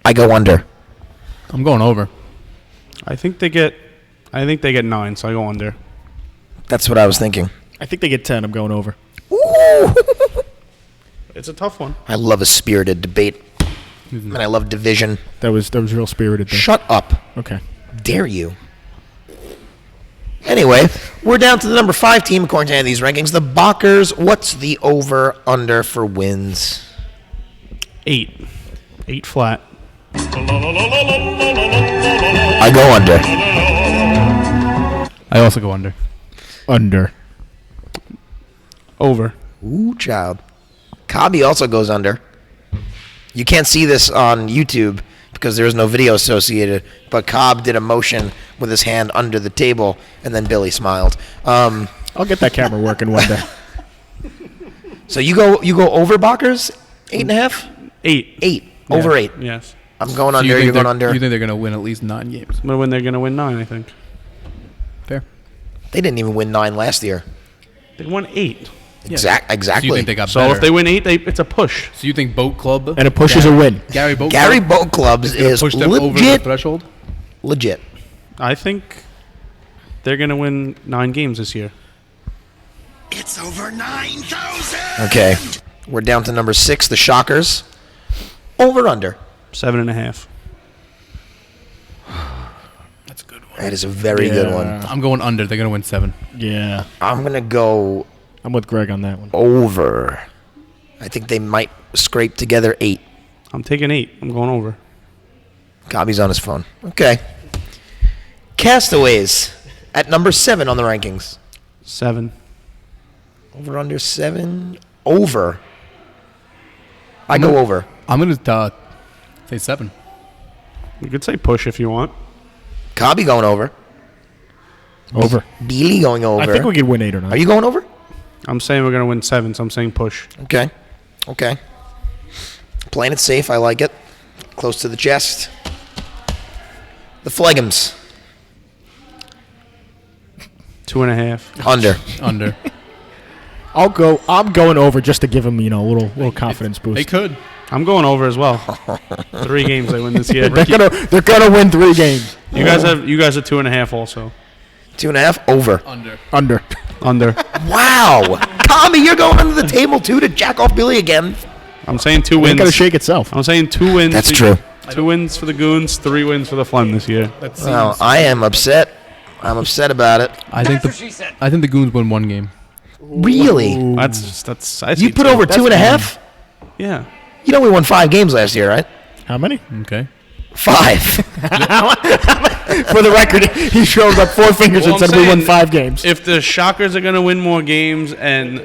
Speaker 3: I go under.
Speaker 5: I'm going over.
Speaker 4: I think they get 9, so I go under.
Speaker 3: That's what I was thinking.
Speaker 7: I think they get 10. I'm going over.
Speaker 3: Ooh.
Speaker 4: It's a tough one.
Speaker 3: I love a spirited debate. And I love division.
Speaker 7: That was real spirited there.
Speaker 3: Shut up.
Speaker 7: Okay.
Speaker 3: Dare you. Anyway, we're down to the number 5 team according to any of these rankings. The Bockers. What's the over-under for wins?
Speaker 4: 8. 8 flat.
Speaker 3: I go under.
Speaker 5: I also go under.
Speaker 7: Under.
Speaker 4: Over.
Speaker 3: Ooh, child. Cobby also goes under. You can't see this on YouTube because there is no video associated, but Cobb did a motion with his hand under the table, and then Billy smiled.
Speaker 7: I'll get that camera working one day.
Speaker 3: So you go over Bockers? 8.5?
Speaker 4: 8.
Speaker 3: 8. Over 8.
Speaker 4: Yes.
Speaker 3: I'm going
Speaker 5: So
Speaker 3: under. You're going
Speaker 5: they're-
Speaker 3: under.
Speaker 5: You think they're going to win at least 9 games?
Speaker 4: But when they're going to win 9, I think.
Speaker 5: Fair.
Speaker 3: They didn't even win 9 last year.
Speaker 4: They won 8.
Speaker 3: Exactly.
Speaker 5: So you think they got
Speaker 4: So
Speaker 5: better?
Speaker 4: if they win 8, it's a push.
Speaker 5: So you think Boat Club
Speaker 7: And a push is a win.
Speaker 5: Gary Boat
Speaker 3: Gary
Speaker 5: Club
Speaker 3: Boat Clubs
Speaker 5: gonna
Speaker 3: is
Speaker 5: push them over the
Speaker 3: legit.
Speaker 5: threshold?
Speaker 3: Legit.
Speaker 4: I think they're going to win 9 games this year.
Speaker 2: It's over 9,000.
Speaker 3: Okay. We're down to number 6, the Shockers. Over under.
Speaker 4: 7.5.
Speaker 5: That's a good one.
Speaker 3: That is a very good one.
Speaker 5: I'm going under. They're going to win 7.
Speaker 7: Yeah.
Speaker 3: I'm going to go
Speaker 7: I'm with Greg on that one.
Speaker 3: over. I think they might scrape together 8.
Speaker 4: I'm taking 8. I'm going over.
Speaker 3: Cobby's on his phone. Okay. Castaways at number 7 on the rankings.
Speaker 4: 7.
Speaker 3: Over under 7. Over. I go over.
Speaker 5: I'm going to say 7.
Speaker 4: You could say push if you want.
Speaker 3: Cobby going over.
Speaker 7: Over.
Speaker 3: Beely going over.
Speaker 7: I think we could win 8 or 9.
Speaker 3: Are you going over?
Speaker 4: I'm saying we're going to win 7, so I'm saying push.
Speaker 3: Okay. Okay. Playing it safe. I like it. Close to the chest. The Flegums.
Speaker 4: 2.5.
Speaker 3: Under.
Speaker 5: Under.
Speaker 7: I'm going over just to give them, a little confidence boost.
Speaker 5: They could.
Speaker 4: I'm going over as well. 3 games they win this year.
Speaker 7: They're gonna win 3 games.
Speaker 4: You guys are 2.5 also.
Speaker 3: 2.5. Over.
Speaker 5: Under.
Speaker 4: Under.
Speaker 3: Wow. Tommy, you're going under the table, too, to jack off Billy again.
Speaker 4: I'm saying 2
Speaker 7: It's
Speaker 4: wins.
Speaker 7: gonna shake itself.
Speaker 4: I'm saying 2 wins.
Speaker 3: That's true.
Speaker 4: 2 wins for the Goons, 3 wins for the Phlegm this year.
Speaker 3: Well, I am upset. I'm upset about it.
Speaker 5: I think the Goons win 1 game.
Speaker 3: Really?
Speaker 4: That's I
Speaker 3: You
Speaker 4: see
Speaker 3: put
Speaker 4: 2.
Speaker 3: over 2.5?
Speaker 4: Yeah.
Speaker 3: You know we won 5 games last year, right?
Speaker 7: How many?
Speaker 5: Okay.
Speaker 3: 5.
Speaker 7: For the record, he showed up 4 fingers
Speaker 4: Well,
Speaker 7: and
Speaker 4: I'm
Speaker 7: said we won
Speaker 4: saying
Speaker 7: 5 games.
Speaker 4: If the Shockers are going to win more games and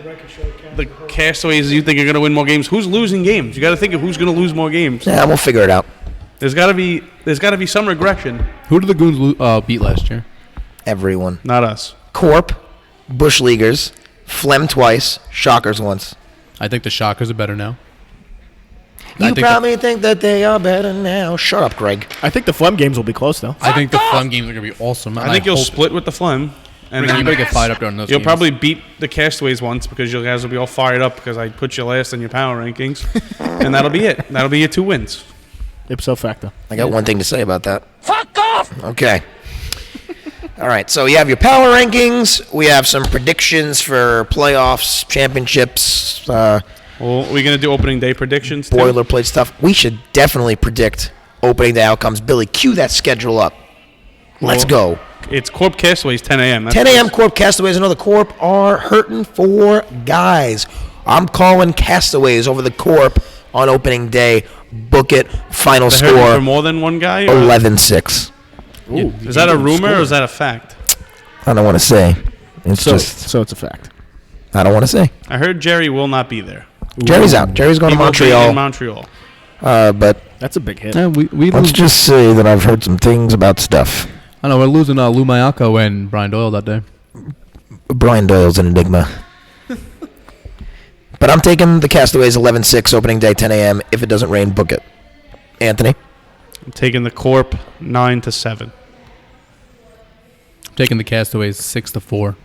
Speaker 4: the Castaways you think are going to win more games. Who's losing games? You got to think of who's going to lose more games.
Speaker 3: Yeah, we'll figure it out.
Speaker 4: There's got to be some regression.
Speaker 5: Who did the Goons beat last year?
Speaker 3: Everyone.
Speaker 4: Not us.
Speaker 3: Corp, Bush Leaguers, Flem twice, Shockers once.
Speaker 5: I think the Shockers are better now.
Speaker 3: You probably think that they are better now. Shut up, Greg.
Speaker 7: I think the Flem games will be close, though.
Speaker 5: I think the Flem games are going to be awesome.
Speaker 4: I think you'll split with the Flem. And
Speaker 5: You
Speaker 4: then
Speaker 5: better get fired up during those
Speaker 4: you'll
Speaker 5: games.
Speaker 4: probably beat the Castaways once because you guys will be all fired up because I put you last in your power rankings. And that'll be it. That'll be your 2 wins.
Speaker 7: Ipso facto.
Speaker 3: I got one thing to say about that. Fuck off! Okay. All right, so you have your power rankings. We have some predictions for playoffs, championships,
Speaker 4: Well, are we going to do opening day predictions? too?
Speaker 3: boilerplate stuff. We should definitely predict opening day outcomes. Billy, cue that schedule up. Let's go.
Speaker 4: It's Corp Castaways, 10 a.m. That's
Speaker 3: 10 a.m. Corp Castaways. I know the Corp are hurting for guys. I'm calling Castaways over the Corp on opening day. Book it. Final
Speaker 4: They're hurting for
Speaker 3: score,
Speaker 4: more than one guy? or-
Speaker 3: 11-6.
Speaker 7: Ooh,
Speaker 4: Is that a rumor or is that a fact?
Speaker 3: I don't want to say. It's just,
Speaker 7: so it's a fact.
Speaker 3: I don't want to say.
Speaker 4: I heard Jerry will not be there.
Speaker 3: Jerry's out. Jerry's going
Speaker 4: He
Speaker 3: to
Speaker 4: will be in
Speaker 3: Montreal.
Speaker 4: Montreal.
Speaker 3: But
Speaker 7: That's a big hit.
Speaker 5: Yeah, we
Speaker 3: let's
Speaker 5: lose.
Speaker 3: just say that I've heard some things about stuff.
Speaker 5: I know we're losing Lou Mayako and Brian Doyle that day.
Speaker 3: Brian Doyle's an enigma. But I'm taking the Castaways 11-6 opening day, 10 a.m. If it doesn't rain, book it. Anthony?
Speaker 4: I'm taking the Corp 9-7.
Speaker 5: I'm taking the Castaways 6-4.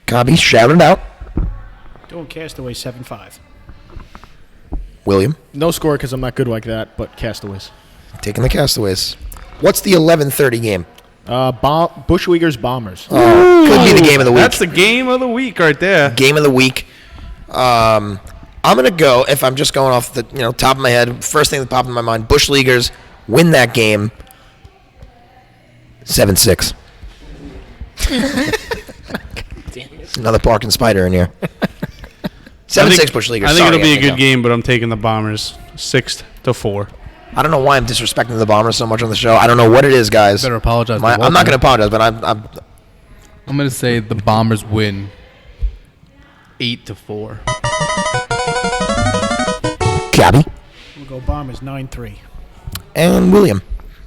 Speaker 3: Cobby, shout it out.
Speaker 9: Doing Castaway 7-5.
Speaker 3: William?
Speaker 7: No score because I'm not good like that, but Castaways.
Speaker 3: Taking the Castaways. What's the 11:30 game?
Speaker 7: Bushweegers Bombers.
Speaker 3: Could be the game of the week.
Speaker 4: That's the game of the week right there.
Speaker 3: Game of the week. I'm gonna go, if I'm just going off the top of my head, first thing that popped in my mind, Bush Leaguers win that game 7-6. Another Parkin Spider in here. 7-6 Bush Leaguers.
Speaker 4: I think
Speaker 3: Sorry,
Speaker 4: it'll be a
Speaker 3: Anthony,
Speaker 4: good game, but I'm taking the Bombers 6-4.
Speaker 3: I don't know why I'm disrespecting the Bombers so much on the show. I don't know what it is, guys.
Speaker 5: Better apologize.
Speaker 3: I'm not gonna apologize, but I'm
Speaker 5: I'm gonna say the Bombers win 8-4.
Speaker 3: Gabby
Speaker 9: We'll go Bombers 9-3.
Speaker 3: and William.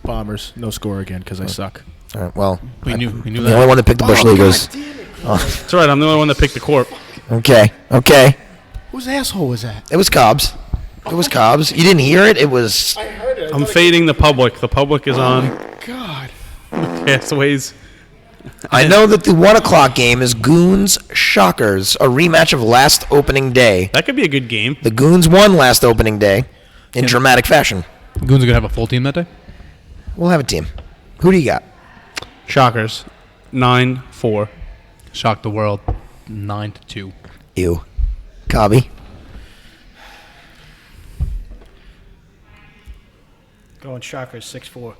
Speaker 7: Bombers. No score again because I suck.
Speaker 3: All right, well,
Speaker 5: We knew
Speaker 3: the
Speaker 5: that.
Speaker 3: only one that picked the Bush Leaguers.
Speaker 4: That's right. I'm the only one that picked the Corp.
Speaker 3: Okay.
Speaker 7: Whose asshole was that?
Speaker 3: It was Cobbs. It was Cobbs. You didn't hear it? It was.
Speaker 4: I'm fading the public. The public is on.
Speaker 7: God.
Speaker 4: Castaways.
Speaker 3: I know that the 1 o'clock game is Goons Shockers, a rematch of last opening day.
Speaker 4: That could be a good game.
Speaker 3: The Goons won last opening day in dramatic fashion.
Speaker 5: Goons are gonna have a full team that day.
Speaker 3: We'll have a team. Who do you got?
Speaker 4: Shockers 9-4.
Speaker 5: Shock the world 9-2.
Speaker 3: You. Cobby.
Speaker 9: Going Shockers 6-4.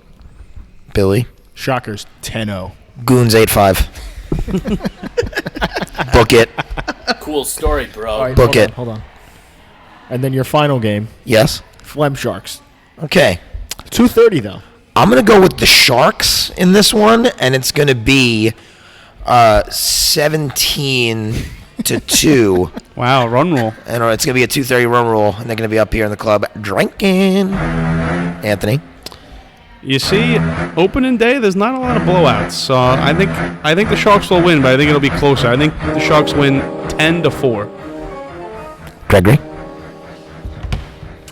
Speaker 3: Billy.
Speaker 7: Shockers 10-0.
Speaker 3: Goons 8-5. Book it.
Speaker 10: Cool story, bro.
Speaker 7: All right,
Speaker 3: Book it.
Speaker 7: Hold on. And then your final game,
Speaker 3: Yes?
Speaker 7: Flem Sharks.
Speaker 3: Okay.
Speaker 7: 2:30 though.
Speaker 3: I'm going to go with the Sharks in this one, and it's going to be 17-2.
Speaker 4: Wow, run roll.
Speaker 3: And it's going to be a 2:30 run rule, and they're going to be up here in the club drinking. Anthony.
Speaker 4: You see, opening day, there's not a lot of blowouts. So I think the Sharks will win, but I think it'll be closer. I think the Sharks win 10-4.
Speaker 3: Gregory.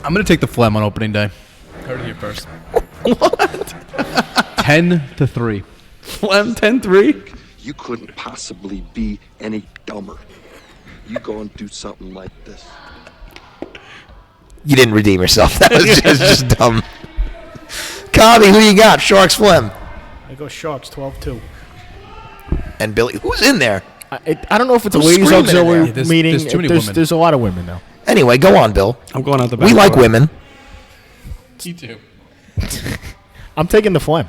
Speaker 5: I'm gonna take the Flem on opening day. Heard it here first. What? 10-3.
Speaker 4: Flem 10-3.
Speaker 11: You couldn't possibly be any dumber. You go and do something like this.
Speaker 3: You didn't redeem yourself. That was just dumb. Cobby, who you got? Sharks, Flem.
Speaker 9: I go Sharks 12-2.
Speaker 3: And Billy. Who's in there?
Speaker 7: I don't know if it's
Speaker 3: Who's
Speaker 7: a ladies'
Speaker 3: screaming in
Speaker 7: auxiliary
Speaker 3: there?
Speaker 5: Yeah, there's-
Speaker 7: meeting.
Speaker 5: there's too many women.
Speaker 7: There's a lot of women though.
Speaker 3: Anyway, go on, Bill.
Speaker 4: I'm going out the back.
Speaker 3: We like
Speaker 4: door.
Speaker 3: women.
Speaker 5: Me too.
Speaker 7: I'm taking the Flem.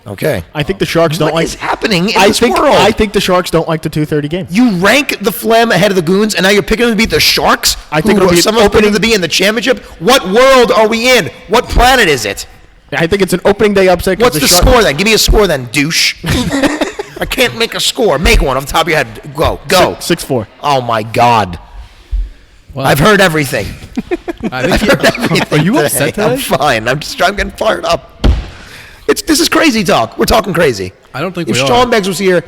Speaker 3: Okay.
Speaker 7: I think the Sharks don't
Speaker 3: What
Speaker 7: like.
Speaker 3: is happening in
Speaker 7: I
Speaker 3: this
Speaker 7: think
Speaker 3: world?
Speaker 7: I think the Sharks don't like the 2:30 game.
Speaker 3: You rank the Flem ahead of the Goons, and now you're picking them to beat the Sharks?
Speaker 7: I think
Speaker 3: who
Speaker 7: it'll be
Speaker 3: some
Speaker 7: an
Speaker 3: of them
Speaker 7: opening-
Speaker 3: to be in the championship? What world are we in? What planet is it?
Speaker 7: I think it's an opening day upset. 'cause
Speaker 3: What's the
Speaker 7: Sharks-
Speaker 3: score then? Give me a score then, douche. I can't make a score. Make one off the top of your head. Go.
Speaker 7: 6-4.
Speaker 3: Oh, my God. I've heard everything.
Speaker 5: I think are you upset today?
Speaker 3: I'm fine. I'm getting fired up. This is crazy talk. We're talking crazy.
Speaker 5: I don't think
Speaker 3: if
Speaker 5: we are.
Speaker 3: Sean Beggs was here,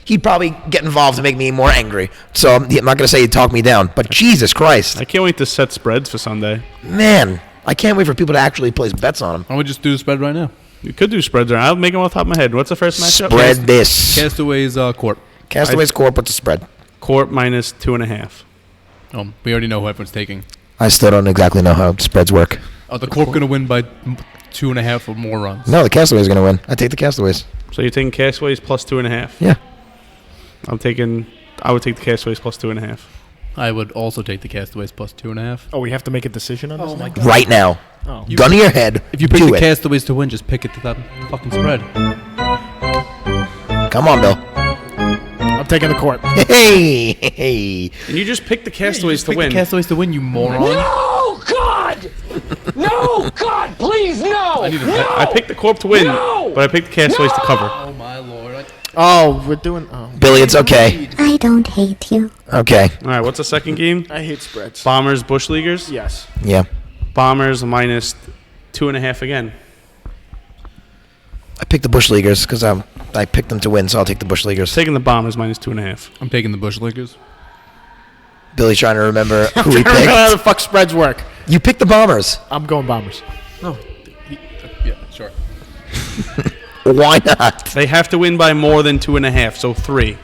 Speaker 3: he'd probably get involved to make me more angry. So I'm not going to say he'd talk me down. But Jesus Christ.
Speaker 4: I can't wait to set spreads for Sunday.
Speaker 3: Man, I can't wait for people to actually place bets on them.
Speaker 5: Why don't we just do the spread right now?
Speaker 4: You could do spreads. I'll make them off the top of my head. What's the first matchup?
Speaker 3: Spread this.
Speaker 5: Castaways Court.
Speaker 3: Castaways Court, what's the spread?
Speaker 4: Court minus 2.5.
Speaker 5: We already know who everyone's taking.
Speaker 3: I still don't exactly know how spreads work.
Speaker 5: The Court going to win by 2.5 or more runs.
Speaker 3: No, the Castaways are going to win. I take the Castaways.
Speaker 4: So you're taking Castaways plus 2.5?
Speaker 3: Yeah.
Speaker 4: I would take the Castaways plus 2.5.
Speaker 5: I would also take the Castaways plus 2.5.
Speaker 7: Oh, we have to make a decision on this?
Speaker 5: Oh, my God.
Speaker 3: Right now.
Speaker 7: Oh.
Speaker 3: Gun to your head.
Speaker 5: If you pick
Speaker 3: do
Speaker 5: the
Speaker 3: it.
Speaker 5: Castaways to win, just pick it to that fucking spread.
Speaker 3: Come on, Bill.
Speaker 7: I'm taking the Court.
Speaker 3: Hey.
Speaker 4: And you just picked the Castaways to
Speaker 5: Pick
Speaker 4: win.
Speaker 5: the Castaways to win, you moron.
Speaker 6: No, God! No, God, please, no!
Speaker 4: I picked the Corp to win, but I picked the Castaways to cover.
Speaker 5: Oh, my Lord.
Speaker 7: Oh, we're doing... Oh.
Speaker 3: Billy, it's okay.
Speaker 10: I don't hate you.
Speaker 3: Okay.
Speaker 4: All right, what's the second game?
Speaker 7: I hate spreads.
Speaker 4: Bombers, Bush Leaguers?
Speaker 7: Yes.
Speaker 3: Yeah.
Speaker 4: Bombers minus 2.5 again.
Speaker 3: I picked the Bush Leaguers because I picked them to win, so I'll take the Bush Leaguers.
Speaker 4: Taking the Bombers minus 2.5.
Speaker 5: I'm taking the Bush Leaguers.
Speaker 3: Billy's trying to remember who he
Speaker 7: I don't know how the
Speaker 3: picked.
Speaker 7: fuck spreads work.
Speaker 3: You picked the Bombers.
Speaker 7: I'm going Bombers.
Speaker 5: Yeah, sure.
Speaker 3: Why not?
Speaker 4: They have to win by more than 2.5, so 3.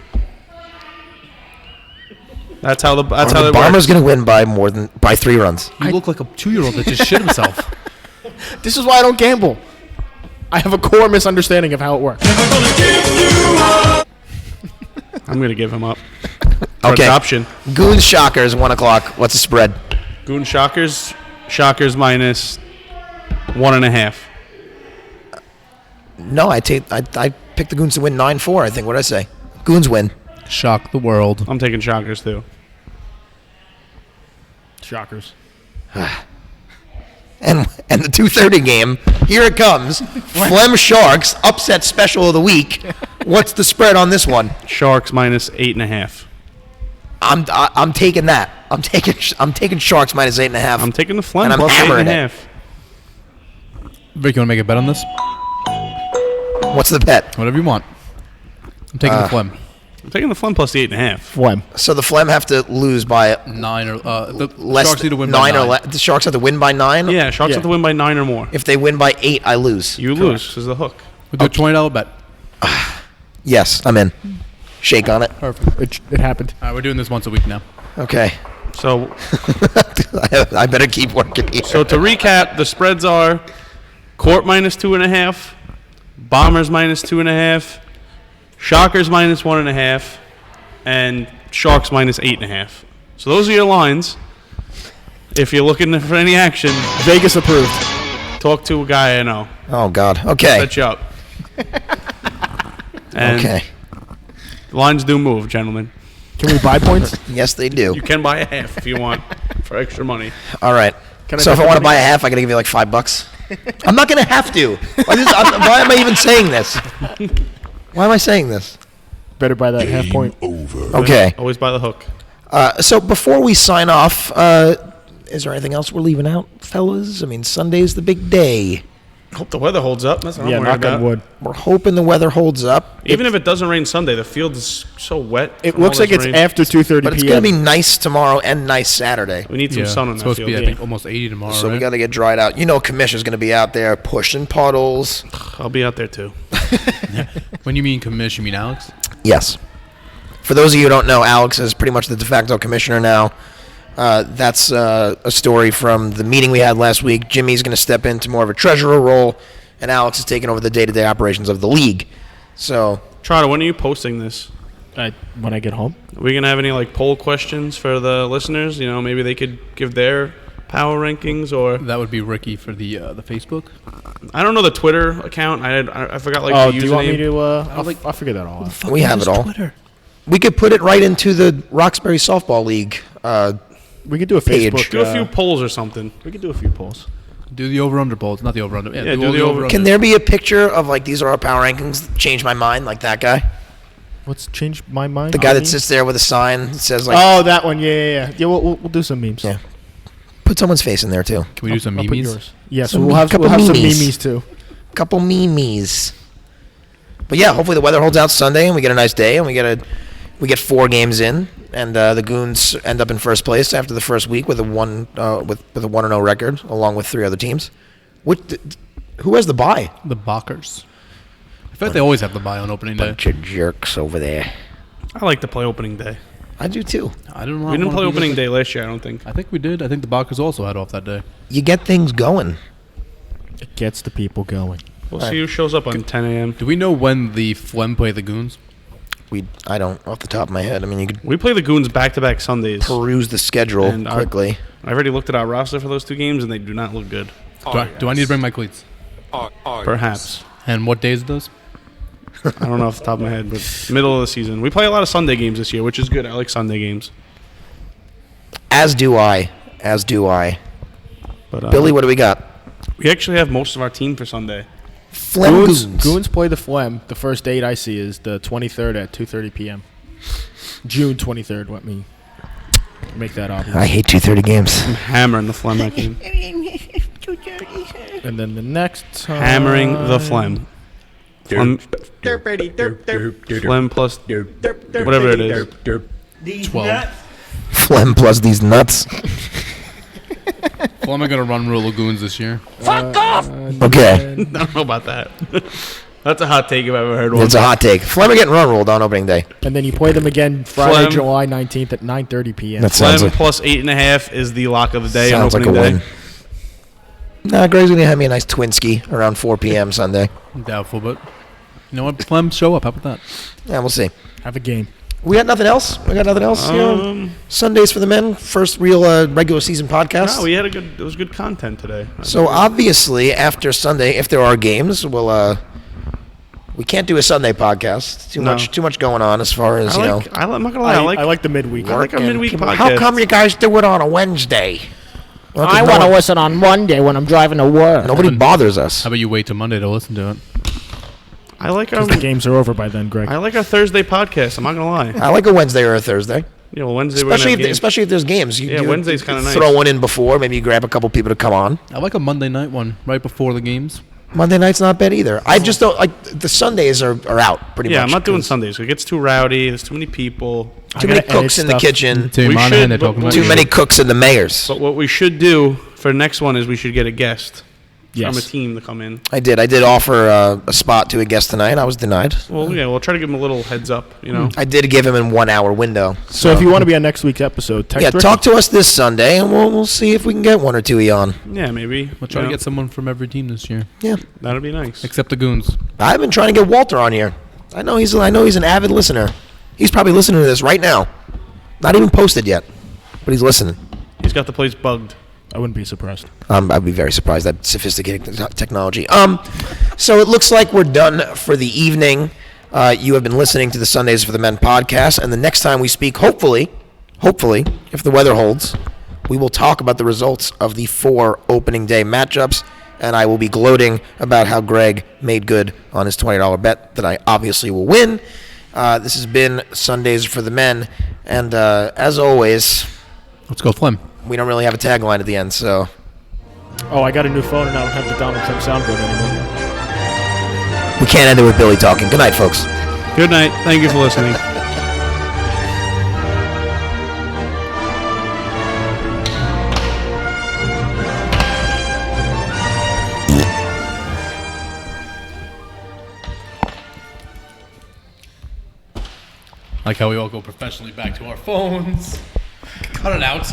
Speaker 4: That's how the
Speaker 3: The Bombers going to win by 3 runs.
Speaker 5: You look like a 2-year-old that just shit himself.
Speaker 7: This is why I don't gamble. I have a core misunderstanding of how it works.
Speaker 4: I'm going to give him up. For
Speaker 3: Okay.
Speaker 4: adoption.
Speaker 3: Goons Shockers, 1 o'clock. What's the spread?
Speaker 4: Goon Shockers minus 1.5.
Speaker 3: No, I picked the Goons to win 9-4, I think. What did I say? Goons win.
Speaker 5: Shock the world.
Speaker 4: I'm taking Shockers too.
Speaker 7: Shockers.
Speaker 3: And the 2:30 game, here it comes. Flem Sharks, upset special of the week. What's the spread on this one?
Speaker 4: Sharks minus 8.5.
Speaker 3: I'm taking that. I'm taking Sharks minus 8.5.
Speaker 4: I'm taking the Flem
Speaker 3: And I'm
Speaker 4: plus
Speaker 3: hammering
Speaker 4: 8.5.
Speaker 5: Rick, you want to make a bet on this?
Speaker 3: What's the bet?
Speaker 5: Whatever you want. I'm taking the Flem.
Speaker 4: I'm taking the Flem plus the 8.5.
Speaker 7: Flem.
Speaker 3: So the Flem have to lose by
Speaker 5: 9 or the
Speaker 3: less.
Speaker 5: Sharks need to win
Speaker 3: 9
Speaker 5: by 9.
Speaker 3: or less. The Sharks have to win by 9.
Speaker 4: Yeah, Sharks have to win by 9 or more.
Speaker 3: If they win by 8, I lose.
Speaker 4: You lose. This is the hook.
Speaker 5: We'll do a $20 bet.
Speaker 3: Yes, I'm in. Shake on it.
Speaker 5: Perfect.
Speaker 7: It happened.
Speaker 5: All right, we're doing this once a week now.
Speaker 3: Okay.
Speaker 4: So
Speaker 3: I better keep working here.
Speaker 4: So to recap, the spreads are Court minus 2.5, Bombers minus 2.5, Shockers minus 1.5, and Sharks minus 8.5. So those are your lines. If you're looking for any action,
Speaker 7: Vegas approved.
Speaker 4: talk to a guy I know.
Speaker 3: Oh God. Okay.
Speaker 4: Set you up. And
Speaker 3: Okay.
Speaker 4: lines do move, gentlemen.
Speaker 7: Can we buy points?
Speaker 3: Yes, they do.
Speaker 4: You can buy a half if you want for extra money.
Speaker 3: All right.
Speaker 7: Can I
Speaker 3: So if
Speaker 7: bet
Speaker 3: I want to
Speaker 7: money?
Speaker 3: buy a half, I got to give you like $5. I'm not gonna have to. Why am I even saying this? Why am I saying this?
Speaker 7: Better buy that half point.
Speaker 3: Okay.
Speaker 4: Always by the hook.
Speaker 3: So before we sign off, is there anything else we're leaving out, fellas? I mean, Sunday's the big day.
Speaker 4: Hope the weather holds up. That's what
Speaker 7: Yeah,
Speaker 4: I'm worried
Speaker 7: knock on
Speaker 4: about.
Speaker 7: wood.
Speaker 3: We're hoping the weather holds up.
Speaker 4: Even if it doesn't rain Sunday, the field is so wet.
Speaker 7: It
Speaker 4: from all
Speaker 7: looks like
Speaker 4: this
Speaker 7: it's
Speaker 4: rain.
Speaker 7: after 2:30
Speaker 3: But it's
Speaker 7: p.m.
Speaker 3: going to be nice tomorrow and nice Saturday.
Speaker 4: We need some sun on
Speaker 5: it's
Speaker 4: that
Speaker 5: supposed to
Speaker 4: field.
Speaker 5: be, I think, almost 80 tomorrow,
Speaker 3: So we
Speaker 5: right?
Speaker 3: got to get dried out. You know, Commissioner's going to be out there pushing puddles.
Speaker 4: I'll be out there too.
Speaker 5: When you mean commish, you mean Alex?
Speaker 3: Yes. For those of you who don't know, Alex is pretty much the de facto commissioner now. That's a story from the meeting we had last week. Jimmy's going to step into more of a treasurer role, and Alex is taking over the day-to-day operations of the league. So,
Speaker 4: Trotter, when are you posting this?
Speaker 7: When I get home.
Speaker 4: Are we gonna have any like poll questions for the listeners? You know, maybe they could give their power rankings, or
Speaker 5: That would be Ricky for the Facebook.
Speaker 4: I don't know the Twitter account. I forgot like
Speaker 7: Oh,
Speaker 4: the
Speaker 7: do you want me
Speaker 4: username.
Speaker 7: to? I'll figure that all out.
Speaker 3: we have it all. We could put it right into the Roxbury Softball League.
Speaker 7: We could do a
Speaker 3: Page.
Speaker 7: Facebook.
Speaker 4: Do a few polls or something.
Speaker 7: We could do a few polls.
Speaker 5: Do the over-under polls. Not the over-under.
Speaker 4: Yeah, do the over-under.
Speaker 3: Can there be a picture of, like, these are our power rankings, change my mind, like that guy?
Speaker 7: What's changed my mind?
Speaker 3: The guy that sits there with a sign that says like,
Speaker 7: Oh, that one. Yeah. We'll do some memes.
Speaker 3: Yeah. Put someone's face in there too.
Speaker 5: Can we do some
Speaker 7: I'll put
Speaker 5: memes?
Speaker 7: yours. Yeah, so
Speaker 3: Some
Speaker 7: we'll have
Speaker 3: couple
Speaker 7: some
Speaker 3: memes.
Speaker 7: memes too.
Speaker 3: Couple memes. But yeah, hopefully the weather holds out Sunday and we get a nice day and we get 4 games in and the Goons end up in first place after the first week with a 1-0 record along with 3 other teams. Who has the bye?
Speaker 5: The Bockers. I feel like they always have the bye on opening day.
Speaker 3: Bunch of jerks over there.
Speaker 4: I like to play opening day.
Speaker 3: I do too.
Speaker 5: I don't know.
Speaker 4: We didn't play opening day last year, I don't think.
Speaker 5: I think we did. I think the Bockers also had off that day.
Speaker 3: You get things going.
Speaker 7: It gets the people going.
Speaker 4: We'll see who shows up on 10 a.m.
Speaker 5: Do we know when the Phlegm play the Goons?
Speaker 3: I don't off the top of my head. I mean, you could
Speaker 4: We play the Goons back-to-back Sundays.
Speaker 3: peruse the schedule
Speaker 4: And
Speaker 3: quickly.
Speaker 4: I already looked at our roster for those 2 games, and they do not look good.
Speaker 5: Do I need to bring my cleats?
Speaker 4: Perhaps.
Speaker 5: And what days are those?
Speaker 4: I don't know off the top of my head, but middle of the season. We play a lot of Sunday games this year, which is good. I like Sunday games.
Speaker 3: As do I.
Speaker 4: But
Speaker 3: Billy, what do we got?
Speaker 4: we actually have most of our team for Sunday.
Speaker 3: Phlegm Goons.
Speaker 7: Goons play the Phlegm. The first date I see is the 23rd at 2:30 p.m. June 23rd. Let me make that obvious.
Speaker 3: I hate 2:30 games.
Speaker 4: I'm hammering the phlegm that game.
Speaker 7: And then the next time,
Speaker 4: Hammering the phlegm. Phlegm plus whatever it is.
Speaker 5: 12.
Speaker 3: Phlegm plus these nuts.
Speaker 5: Phlegm are going to run Rule of Goons this year.
Speaker 6: Fuck off!
Speaker 3: Okay.
Speaker 4: I don't know about that. That's a hot take if I've ever heard one.
Speaker 3: It's a hot take. Phlegm are getting run ruled on opening day.
Speaker 7: And then you play them again Friday,
Speaker 4: Phlegm.
Speaker 7: July 19th at 9:30 p.m.
Speaker 3: That sounds
Speaker 4: Phlegm
Speaker 3: like,
Speaker 4: plus 8.5 is the lock of the day on
Speaker 3: sounds like a
Speaker 4: opening
Speaker 3: win.
Speaker 4: day.
Speaker 3: Nah, Greg's going to have me a nice Twinski around 4 p.m. Sunday.
Speaker 5: Doubtful, but you know what? Phlegm show up. How about that?
Speaker 3: Yeah, we'll see.
Speaker 7: Have a game.
Speaker 3: We got nothing else? Sundays for the men. First real regular season podcast.
Speaker 4: No, it was good content today.
Speaker 3: So obviously, after Sunday, if there are games, we'll we can't do a Sunday podcast. Too much going on as far as
Speaker 4: I'm not gonna lie.
Speaker 7: I like the midweek.
Speaker 4: I like a midweek podcast.
Speaker 3: How come you guys do it on a Wednesday? Well, 'cause
Speaker 7: I
Speaker 3: no
Speaker 7: want to
Speaker 3: one-
Speaker 7: listen on Monday when I'm driving to work.
Speaker 3: Nobody bothers us.
Speaker 5: How about you wait till Monday to listen to it?
Speaker 4: I like our
Speaker 7: Because the games are over by then, Greg.
Speaker 4: I like our Thursday podcast. I'm not gonna lie.
Speaker 3: I like a Wednesday or a Thursday,
Speaker 4: Yeah, well, Wednesday we're gonna have games.
Speaker 3: especially if there's games.
Speaker 4: Yeah, Wednesday's kinda nice.
Speaker 3: Throw one in before. Maybe you grab a couple people to come on.
Speaker 5: I like a Monday night one right before the games.
Speaker 3: Monday night's not bad either. I just don't like the Sundays are out pretty much.
Speaker 4: Yeah, I'm not doing
Speaker 3: 'cause
Speaker 4: Sundays. It gets too rowdy. There's too many people.
Speaker 3: Too many
Speaker 7: gotta edit
Speaker 3: cooks in the
Speaker 7: stuff.
Speaker 3: kitchen.
Speaker 5: Tim
Speaker 4: We
Speaker 5: Monahan,
Speaker 4: should,
Speaker 5: they're talking
Speaker 4: but
Speaker 5: about
Speaker 3: Too many cooks in the mayors.
Speaker 4: But what we should do for the next one is we should get a guest from a
Speaker 7: Yes.
Speaker 4: team to come in.
Speaker 3: I did offer a spot to a guest tonight. I was denied.
Speaker 4: Well, yeah, we'll try to give him a little heads up. You know.
Speaker 3: I did give him a 1 hour window.
Speaker 7: So if you want to be on next week's episode, text
Speaker 3: Yeah,
Speaker 7: Ricky.
Speaker 3: talk to us this Sunday, and we'll see if we can get one or two of you on.
Speaker 4: Yeah, maybe.
Speaker 5: We'll try to get someone from every team this year,
Speaker 3: Yeah,
Speaker 4: That'd be nice.
Speaker 5: except the Goons.
Speaker 3: I've been trying to get Walter on here. I know he's an avid listener. He's probably listening to this right now. Not even posted yet, but he's listening.
Speaker 4: He's got the place bugged.
Speaker 7: I wouldn't be surprised.
Speaker 3: I'd be very surprised at sophisticated technology. So it looks like we're done for the evening. You have been listening to the Sundays for the Men podcast, and the next time we speak, hopefully, if the weather holds, we will talk about the results of the 4 opening day matchups, and I will be gloating about how Greg made good on his $20 bet that I obviously will win. This has been Sundays for the Men, and as always,
Speaker 5: Let's go Phlegm.
Speaker 3: we don't really have a tagline at the end, so
Speaker 7: Oh, I got a new phone and I don't have the Donald Trump soundboard anymore.
Speaker 3: we can't end it with Billy talking. Good night, folks.
Speaker 4: Good night. Thank you for listening.
Speaker 5: Like how we all go professionally back to our phones. Cut it out.